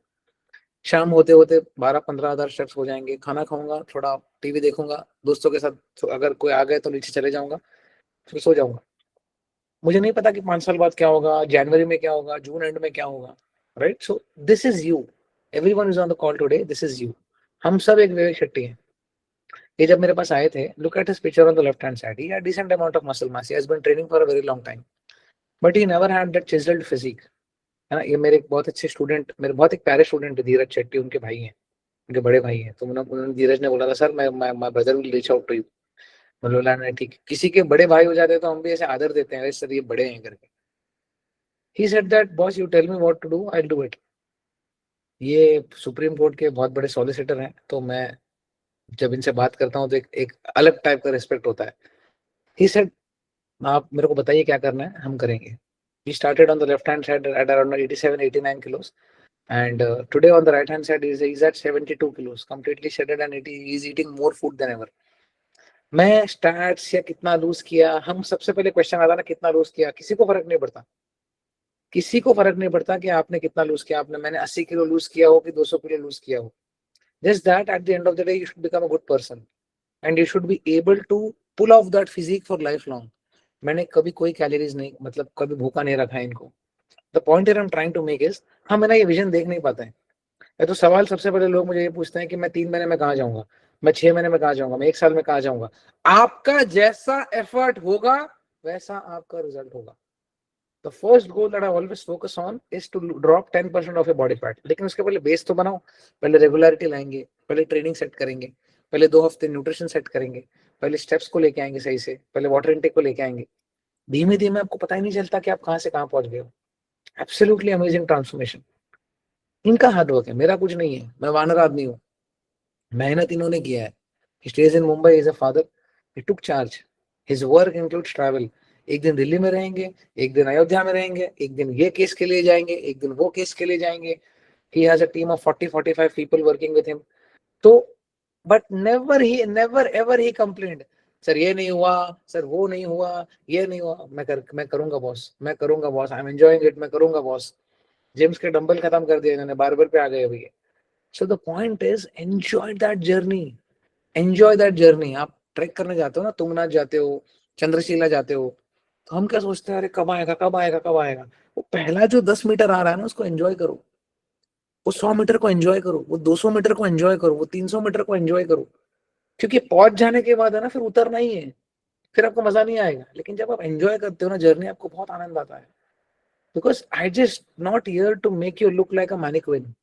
शाम होते होते 12-15,000 स्टेप्स हो जाएंगे. खाना खाऊंगा, थोड़ा टीवी देखूंगा, दोस्तों के साथ तो अगर कोई आ गए तो नीचे चले जाऊंगा, फिर सो जाऊंगा. मुझे नहीं पता कि 5 साल बाद क्या होगा, जनवरी में क्या होगा, जून एंड में क्या होगा. Right? So this is you. Everyone is on the call today. This is you. हम सब एक विवेक शेट्टी हैं. ये जब मेरे पास आए थे, look at his picture on the left hand side. He had decent amount of muscle mass. He has been training for a very long time, but he never had that chiselled physique. है ना? ये मेरे एक बहुत अच्छे student, मेरे बहुत एक प्यारे स्टूडेंट धीरज शेट्टी, उनके भाई हैं, उनके बड़े भाई हैं. तो उन्होंने धीरज ने बोला था, सर मैं my brother will reach out to you. मैंने बोला नहीं ठीक. किसी के बड़े भाई हो जाते हैं तो हम भी ऐसे आदर देते हैं, सर ये बड़े हैं करके. He said that boss you tell me what to do, I will do it. ये सुप्रीम कोर्ट के बहुत बड़े सॉलिसिटर हैं, तो मैं जब इनसे बात करता हूँ तो एक अलग टाइप का रिस्पेक्ट होता है. ही सेड आप मेरे को बताइए क्या करना है, हम करेंगे. He started on the left hand side at around 87-89 kilos, and today on the right hand side he's at 72 kilos, completely shredded, and he's eating more food than ever. मैं स्टैट्स या कितना लूज किया, हम सबसे पहले question आता ना कितना लूज किया, किसी को फर्क नहीं पड़ता. किसी को फर्क नहीं पड़ता कि आपने कितना लूज किया. मैंने 80 किलो लूज किया हो कि 200 किलो लूज किया हो. Just that at the end of the day you should become a good person and you should be able to pull off that physique for lifelong. मैंने कभी कोई कैलोरीज नहीं, मतलब कभी भूखा नहीं रखा है इनको. The point I am trying to make is, हम है ना ये विजन देख नहीं पाते हैं. तो सवाल सबसे पहले लोग मुझे ये पूछते हैं कि मैं 3 महीने में कहाँ जाऊंगा, मैं 6 महीने में कहाँ जाऊंगा, मैं 1 साल में कहाँ जाऊंगा. आपका जैसा एफर्ट होगा वैसा आपका रिजल्ट होगा. The first goal that I always focus on is to drop 10% of your body fat. लेकिन उसके पहले बेस तो बनाओ. पहले रेगुलरिटी लाएंगे, पहले ट्रेनिंग सेट करेंगे, पहले 2 हफ्ते न्यूट्रिशन सेट करेंगे, पहले स्टेप्स को लेके आएंगे सही से, पहले वाटर इनटेक को लेके आएंगे. धीमे धीमे आपको पता ही नहीं चलता कि आप कहाँ से कहाँ पहुंच गए हो. Absolutely amazing transformation. इनका हार्ड वर्क है, मेरा कुछ नहीं है. मैं वानर आदमी हूँ. मेहनत इन्होंने किया है. He stays in Mumbai, is a father. He took charge. His work includes travel. एक दिन दिल्ली में रहेंगे, एक दिन अयोध्या में रहेंगे, एक दिन ये केस के लिए जाएंगे, एक दिन वो केस के लिए जाएंगे. He has a team of 40-45 people working with him. तो but never ever he complained. Sir ये नहीं हुआ, सर वो नहीं हुआ, ये नहीं हुआ. मैं करूंगा बॉस, मैं करूंगा boss. I am enjoying it, मैं करूंगा बॉस. जेम्स के डंबल खत्म कर दिए इन्होंने, बार्बर पे आ गए अभी. So the point is enjoy that journey. Enjoy that journey. आप ट्रैक करने जाते हो ना, तुंगनाथ जाते हो, चंद्रशिला जाते हो, तो हम क्या सोचते हैं, अरे कब आएगा कब आएगा कब आएगा. वो पहला जो 10 मीटर आ रहा है ना उसको एंजॉय करो. वो 100 मीटर को एंजॉय करो, वो 200 मीटर को एंजॉय करो, वो 300 मीटर को एंजॉय करो. क्योंकि पहुंच जाने के बाद है ना फिर उतरना ही है, फिर आपको मजा नहीं आएगा. लेकिन जब आप एंजॉय करते हो ना जर्नी, आपको बहुत आनंद आता है. because I just not here to make you look like a mannequin.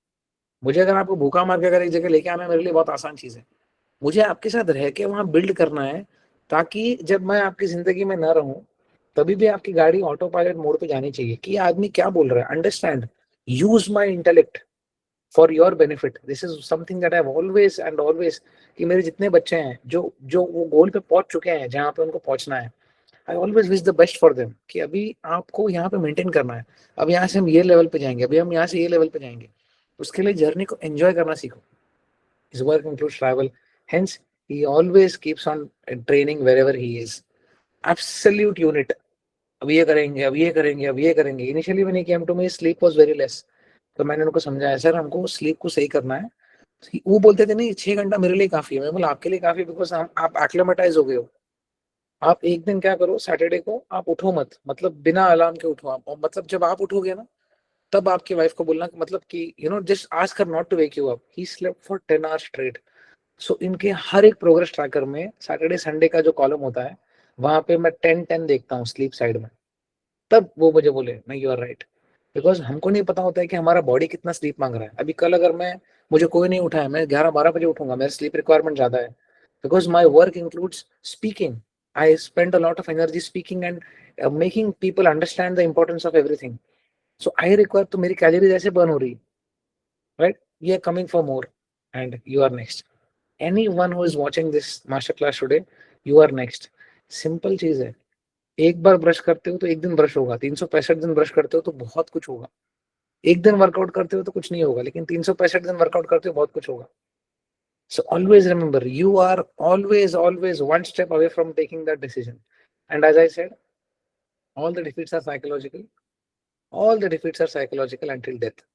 मुझे अगर आपको भूखा मार के अगर एक जगह लेके आना है, मेरे लिए बहुत आसान चीज है. मुझे आपके साथ रह के वहां बिल्ड करना है, ताकि जब मैं आपकी जिंदगी में ना रहूं तभी भी आपकी गाड़ी ऑटो पायलट मोड पे जानी चाहिए कि ये आदमी क्या बोल रहा है. Understand, use my intellect for your benefit. This is something that I have always and always, कि मेरे जितने बच्चे हैं जो जो वो गोल पे पहुंच चुके हैं जहां पे उनको पहुंचना है, I always wish the best for them, कि अभी आपको यहाँ पे मेंटेन करना है, अब यहाँ से हम ये लेवल पे जाएंगे, अभी हम यहाँ से ये लेवल पे जाएंगे. उसके लिए जर्नी को एंजॉय करना सीखो. His work includes travel, hence he always keeps on training wherever he is. Absolute unit. अब ये करेंगे, अब ये करेंगे, अब ये करेंगे. Initially when he came to me, sleep was very less. तो मैंने उनको समझाया, सर हमको स्लीप को सही करना है. वो बोलते थे नहीं 6 घंटा मेरे लिए काफी है. मैं बोला आपके लिए काफी है, बिकॉज आप एक्लेमेटाइज हो गए हो. आप एक दिन क्या करो, सैटरडे को आप उठो मत, मतलब बिना अलार्म के उठो आप, और मतलब जब आप उठोगे ना तब आपकी वाइफ को बोलना कि मतलब कि you know just ask her not to wake you up. He slept for 10 hours straight. So इनके हर एक प्रोग्रेस ट्रैकर में सैटरडे संडे का जो कॉलम होता है वहां पे मैं 10-10 देखता हूँ स्लीप साइड में. तब वो मुझे बोले नहीं यू आर राइट, बिकॉज हमको नहीं पता होता है कि हमारा बॉडी कितना स्लीप मांग रहा है. अभी कल अगर मुझे कोई नहीं उठाया, मैं 11-12 बजे उठूंगा, मेरा स्लीप रिक्वायरमेंट ज्यादा है, because my work includes speaking. I spend a lot of energy speaking and making people understand the importance of everything. So I require, तो मेरी कैलोरीज ऐसे बर्न हो रही, right? We are coming for more and you are next. Anyone who is watching this masterclass today, you are next. Simple चीज है. एक बार brush करते हो तो एक दिन ब्रश होगा, 365 दिन ब्रश करते हो तो बहुत कुछ होगा. एक दिन वर्कआउट करते हो तो कुछ नहीं होगा, लेकिन 365 दिन वर्कआउट करते हो बहुत कुछ होगा. So always remember, you are always one step away from taking that decision. And as I said, all the defeats are psychological. All the defeats are psychological until death.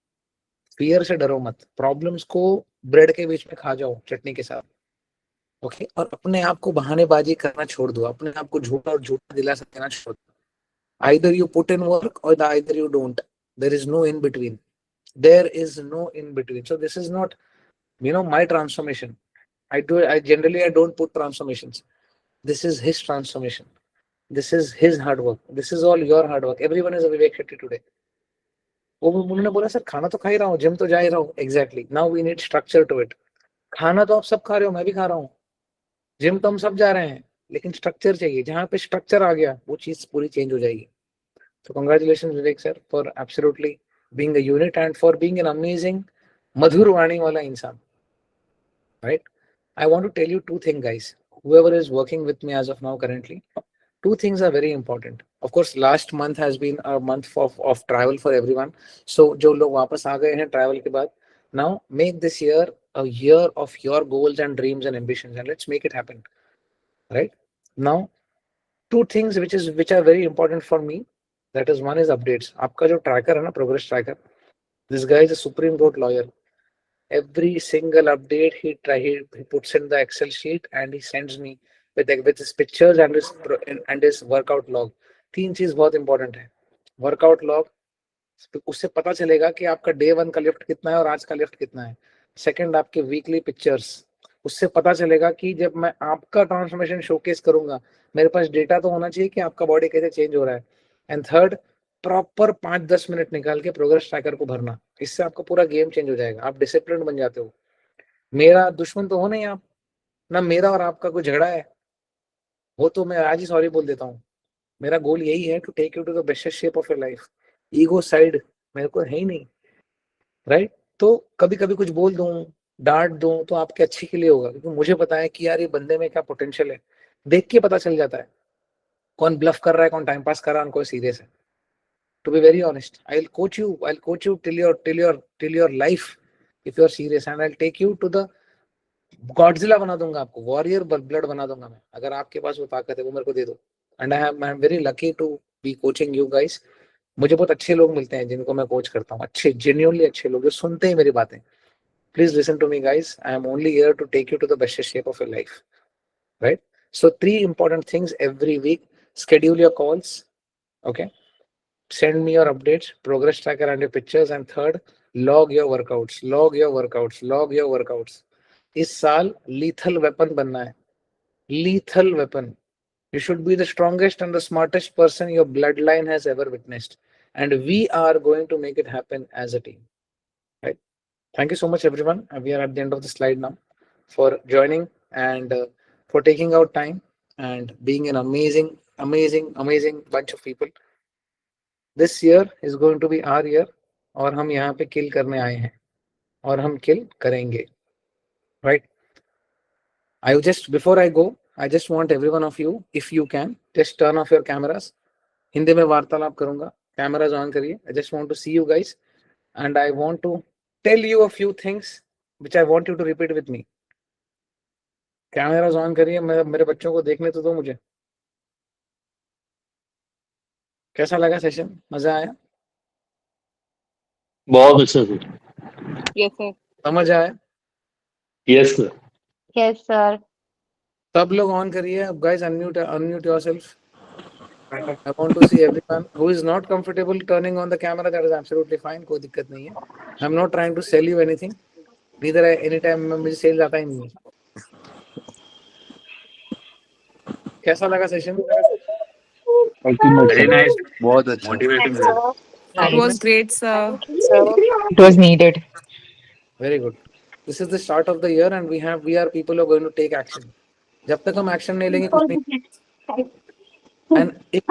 Fear से डरो मत. Problems को bread के बीच में खा जाओ चटनी के साथ. ओके और अपने आप को बहानेबाजी करना छोड़ दो, अपने आप को झूठा और झूठा दिलासा देना छोड़ दो. Either you put in work or either you don't. There is no in between. There is no in between. So this is not, my transformation. I generally don't put transformations. This is his transformation. This is his hard work. This is all your hard work. Everyone is a Vivek Shetty today. उन्होंने बोला sir खाना तो खा ही रहा हूँ, gym तो जा ही रहा हूँ. Exactly, now we need structure to it. खाना तो आप सब खा रहे हो, मैं भी खा रहा हूँ, जिम तो हम सब जा रहे हैं, लेकिन स्ट्रक्चर चाहिए. जहां पे स्ट्रक्चर आ गया वो चीज पूरी चेंज हो जाएगी. तो congratulation Vivek sir for absolutely being a unit and for being an amazing मधुर वाणी वाला इंसान. Right, I want to tell you 2 thing guys, whoever is working with me as of now currently. 2 things are very important. Of course last month has been a month of travel for everyone. So जो लोग वापस आ गए हैं travel के बाद, now make this year a year of your goals and dreams and ambitions, and let's make it happen. Right now 2 things which are very important for me, that is one is updates. आपका जो tracker है ना, progress tracker, this guy is a supreme court lawyer. Every single update he puts in the Excel sheet and he sends me with his pictures and his workout log. 3 चीज बहुत important है. Workout log, उससे पता चलेगा कि आपका day 1 का lift कितना है और आज का लिफ्ट कितना है. सेकंड, आपके वीकली पिक्चर्स, उससे पता चलेगा कि जब मैं आपका ट्रांसफॉर्मेशन शोकेस करूंगा, मेरे पास डेटा तो होना चाहिए कि आपका बॉडी कैसे चेंज हो रहा है. एंड थर्ड, प्रॉपर 5-10 मिनट निकाल के प्रोग्रेस ट्रैकर को भरना. इससे आपका पूरा गेम चेंज हो जाएगा, आप डिसिप्लिन बन जाते हो. मेरा दुश्मन तो हो नहीं आप, ना मेरा और आपका कोई झगड़ा है, वो तो मैं आज ही सॉरी बोल देता हूँ. मेरा गोल यही है to take you to the best shape of your life. Ego side मेरे को है ही नहीं. राइट, तो कभी कभी कुछ बोल दूं, डांट दूं तो आपके अच्छे के लिए होगा, क्योंकि मुझे पता है कि यार ये बंदे में क्या पोटेंशियल है. देख के पता चल जाता है कौन ब्लफ कर रहा है, कौन टाइम पास कर रहा है, कौन सीरियस है. To be very honest, I'll coach you till your life if you're serious, and I'll take you to the Godzilla बना दूंगा आपको, warrior blood बना दूंगा मैं. अगर आपके पास वो ताकत है वो मेरे को दे दो. And I'm very lucky to be coaching you guys. मुझे बहुत अच्छे लोग मिलते हैं जिनको मैं कोच करता हूँ, अच्छे genuinely अच्छे लोग जो सुनते हैं मेरी बातें. Please listen to me guys. I am only here to take you to the best shape of your life. Right? So 3 important things every week. Schedule your calls. Okay. Send me your updates, progress tracker and your pictures. And third, log your workouts. इस साल lethal weapon बनना है. Lethal weapon. You should be the strongest and the smartest person your bloodline has ever witnessed. and we are going to make it happen as a team. Right? Thank you so much, everyone. We are at the end of the slide now, for joining and for taking out time and being an amazing bunch of people. This year is going to be our year, और हम यहाँ पे kill करने आए हैं और हम kill करेंगे. Right? Before I go, I just want every one of you, if you can, just turn off your cameras. Hindi में वार्तालाप करूंगा, cameras on करिए. I just want to see you guys and I want to tell you a few things which I want you to repeat with me. Cameras on करिए, मेरे बच्चों को देखने तो दो मुझे. कैसा लगा सेशन? मजा आया? बहुत अच्छा सर. Yes, sir. समझ आया? Yes sir. Yes, sir. सब लोग ऑन करिए. अब guys unmute yourself. I want to see everyone who is not comfortable turning on the camera. That is absolutely fine. कोई दिक्कत नहीं है. I'm not trying to sell you anything. Neither anytime मुझे cell आता ही नहीं है. कैसा लगा सेशन? Very nice. बहुत अच्छा. Motivating sir. It was great, sir. It was needed. Very good. This is the start of the year and we are people who are going to take action. जब तक हम action नहीं लेंगे कुछ नहीं. And if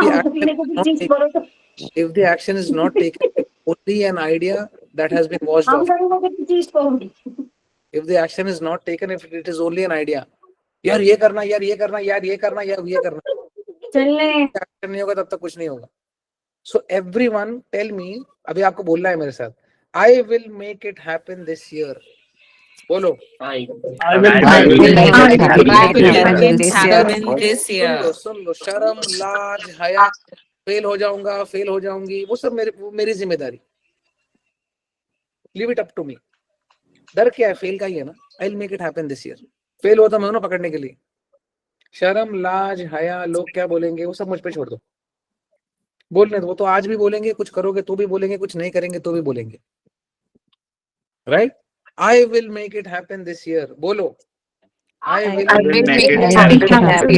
the action is not taken, only an idea that has been washed off. If the action is not taken, if it is only an idea, यार ये करना, यार ये करना, यार ये करना, यार ये करना, action नहीं होगा तब तक कुछ नहीं होगा. So everyone tell me, अभी आपको बोलना है मेरे साथ. I will make it happen this year. बोलो. I This year. सुन लो. शर्म, लाज, हया, फेल हो जाऊंगा, फेल हो जाऊंगी, वो सब मेरी जिम्मेदारी. Leave it up to me. डर क्या है? फेल का ही है ना. I'll make it happen this year. Fail होता मैं हूं ना पकड़ने के लिए. शर्म, लाज, हया, लोग क्या बोलेंगे, वो सब मुझ पे छोड़ दो. बोलने दो. वो तो आज भी बोलेंगे, कुछ करोगे तो भी बोलेंगे, कुछ नहीं करेंगे तो भी बोलेंगे. Right? I will make it happen this year. बोलो. I will make it happen this year.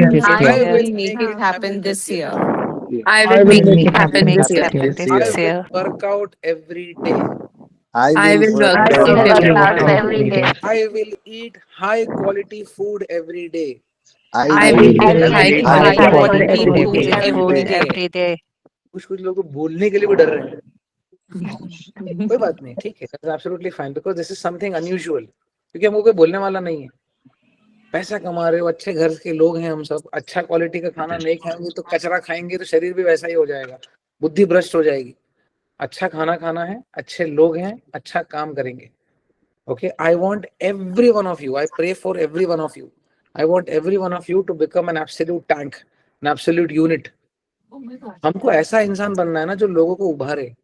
I will make it happen this year. I will work out every day. I will work I will work out every day. I will eat high quality food every day. I will eat eat high quality quality food food every day. कुछ लोग तो बोलने के लिए भी डर रहे हैं. कोई बात नहीं, ठीक है. That's absolutely fine because this is something unusual. क्योंकि हमको कोई बोलने वाला नहीं है. पैसा कमा रहे हो, अच्छे घर के लोग हैं हम सब. अच्छा क्वालिटी का खाना नहीं खाएंगे तो कचरा खाएंगे तो शरीर भी वैसा ही हो जाएगा. बुद्धि भ्रष्ट हो जाएगी. अच्छा खाना खाना है, अच्छे लोग हैं, अच्छा काम करेंगे. Okay, I want every one of you. I pray for every one of you. I want every one of you to become an absolute tank, an absolute unit. हमको ऐसा इंसान बनना है ना जो लोगों को उभारे.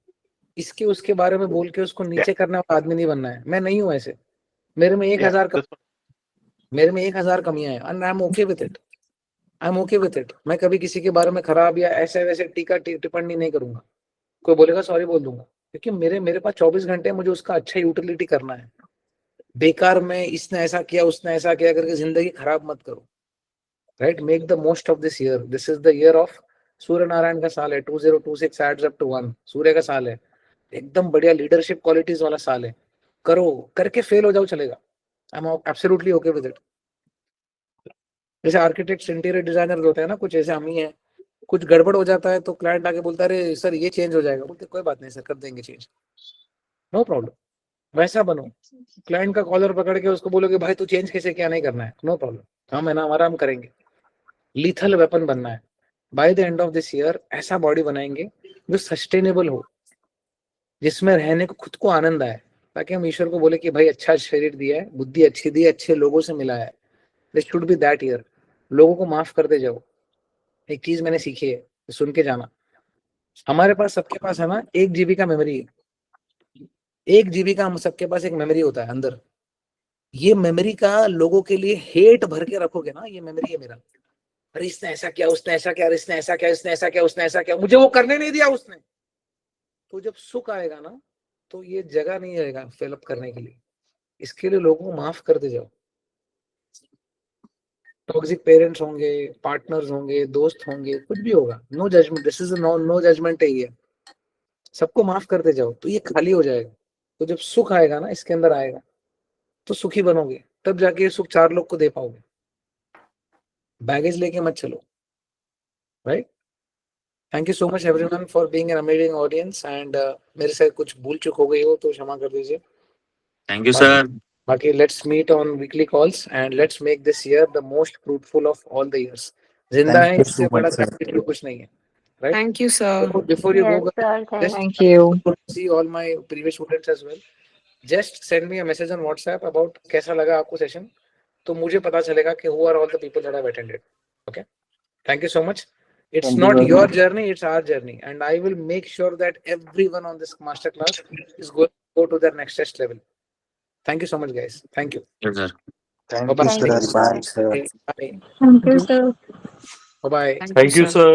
इसके उसके बारे में बोल के उसको नीचे करने वाला आदमी नहीं बनना है. मैं नहीं हूं ऐसे. मेरे में 1000 कमियां हैं and I'm okay with it. I'm okay with it. मैं कभी किसी के बारे में खराब या ऐसे वैसे टीका टिप्पणी नहीं करूंगा. कोई बोलेगा सॉरी बोल दूंगा. क्योंकि मेरे पास 24 घंटे मुझे उसका अच्छा यूटिलिटी करना है. बेकार में इसने ऐसा किया उसने ऐसा किया करके जिंदगी खराब मत करो. Right? Make the most of this year. This is the year of Surya Narayan का साल है. 2026 एड्स अप टू 1. सूर्य का साल है. एकदम बढ़िया लीडरशिप क्वालिटीज वाला साल है. करो, करके फेल हो जाओ चलेगा. I am absolutely okay with it. जैसे आर्किटेक्ट्स, इंटीरियर डिजाइनर होते हैं ना, कुछ ऐसे हम ही हैं. कुछ गड़बड़ हो जाता है तो क्लाइंट आके बोलता है अरे सर ये चेंज हो जाएगा. बोलते कोई बात नहीं सर, कर देंगे चेंज, नो प्रॉब्लम. वैसा बनो. क्लाइंट का कॉलर पकड़ के उसको बोलोगे भाई तू चेंज कैसे, क्या नहीं करना है, नो प्रॉब्लम. हम है ना, हमारा हम करेंगे. लीथल वेपन बनना है. By the end of this year ऐसा बॉडी बनाएंगे जो सस्टेनेबल हो, जिसमें रहने को खुद को आनंद आए, ताकि हम ईश्वर को बोले कि भाई अच्छा शरीर दिया है, बुद्धि अच्छी दी है, अच्छे लोगों से मिला है. This should be that year. लोगों को माफ करते जाओ. एक चीज मैंने सीखी है, सुन के जाना. हमारे पास सबके पास है ना 1 GB का मेमोरी है. 1 GB का हम सबके पास एक मेमोरी होता है अंदर. ये मेमोरी का लोगों के लिए हेट भर के रखोगे ना, ये मेमोरी है मेरा. अरे इसने ऐसा किया, उसने ऐसा किया, इसने ऐसा किया, इसने ऐसा किया, उसने ऐसा किया, मुझे वो करने नहीं दिया उसने. तो जब सुख आएगा ना तो ये जगह नहीं रहेगा फिलअप करने के लिए. इसके लिए लोगों को माफ करते जाओ. टॉक्सिक पेरेंट्स होंगे, पार्टनर्स होंगे, दोस्त होंगे, कुछ भी होगा. No judgement. This is no judgement area. सबको माफ करते जाओ तो ये खाली हो जाएगा। तो जब सुख आएगा ना इसके अंदर आएगा तो सुखी बनोगे, तब जाके ये सुख 4 लोग को दे पाओगे। बैगेज लेके मत चलो, right? Thank you so much everyone for being an amazing audience and मेरे से कुछ भूल चूक हो गई हो तो क्षमा कर दीजिए। Thank you sir. बाकी let's meet on weekly calls and let's make this year the most fruitful of all the years. जिंदा है इससे बड़ा तकलीफ कुछ नहीं है, right? Thank you, sir. Before you Yes, go, sir. just Thank you. see all my previous students as well. Just send me a message on WhatsApp about कैसा लगा आपको सेशन, तो मुझे पता चलेगा कि who are all the people that have attended. Okay, thank you so much. It's Thank you not very your much. journey, it's our journey, and I will make sure that everyone on this masterclass is going to go to their next level. Thank you so much, guys. Thank you. Yes, sir. Thank you, Bye-bye. sir. Bye, sir. Bye. Thank you, sir. Bye-bye. Thank Thank you, sir.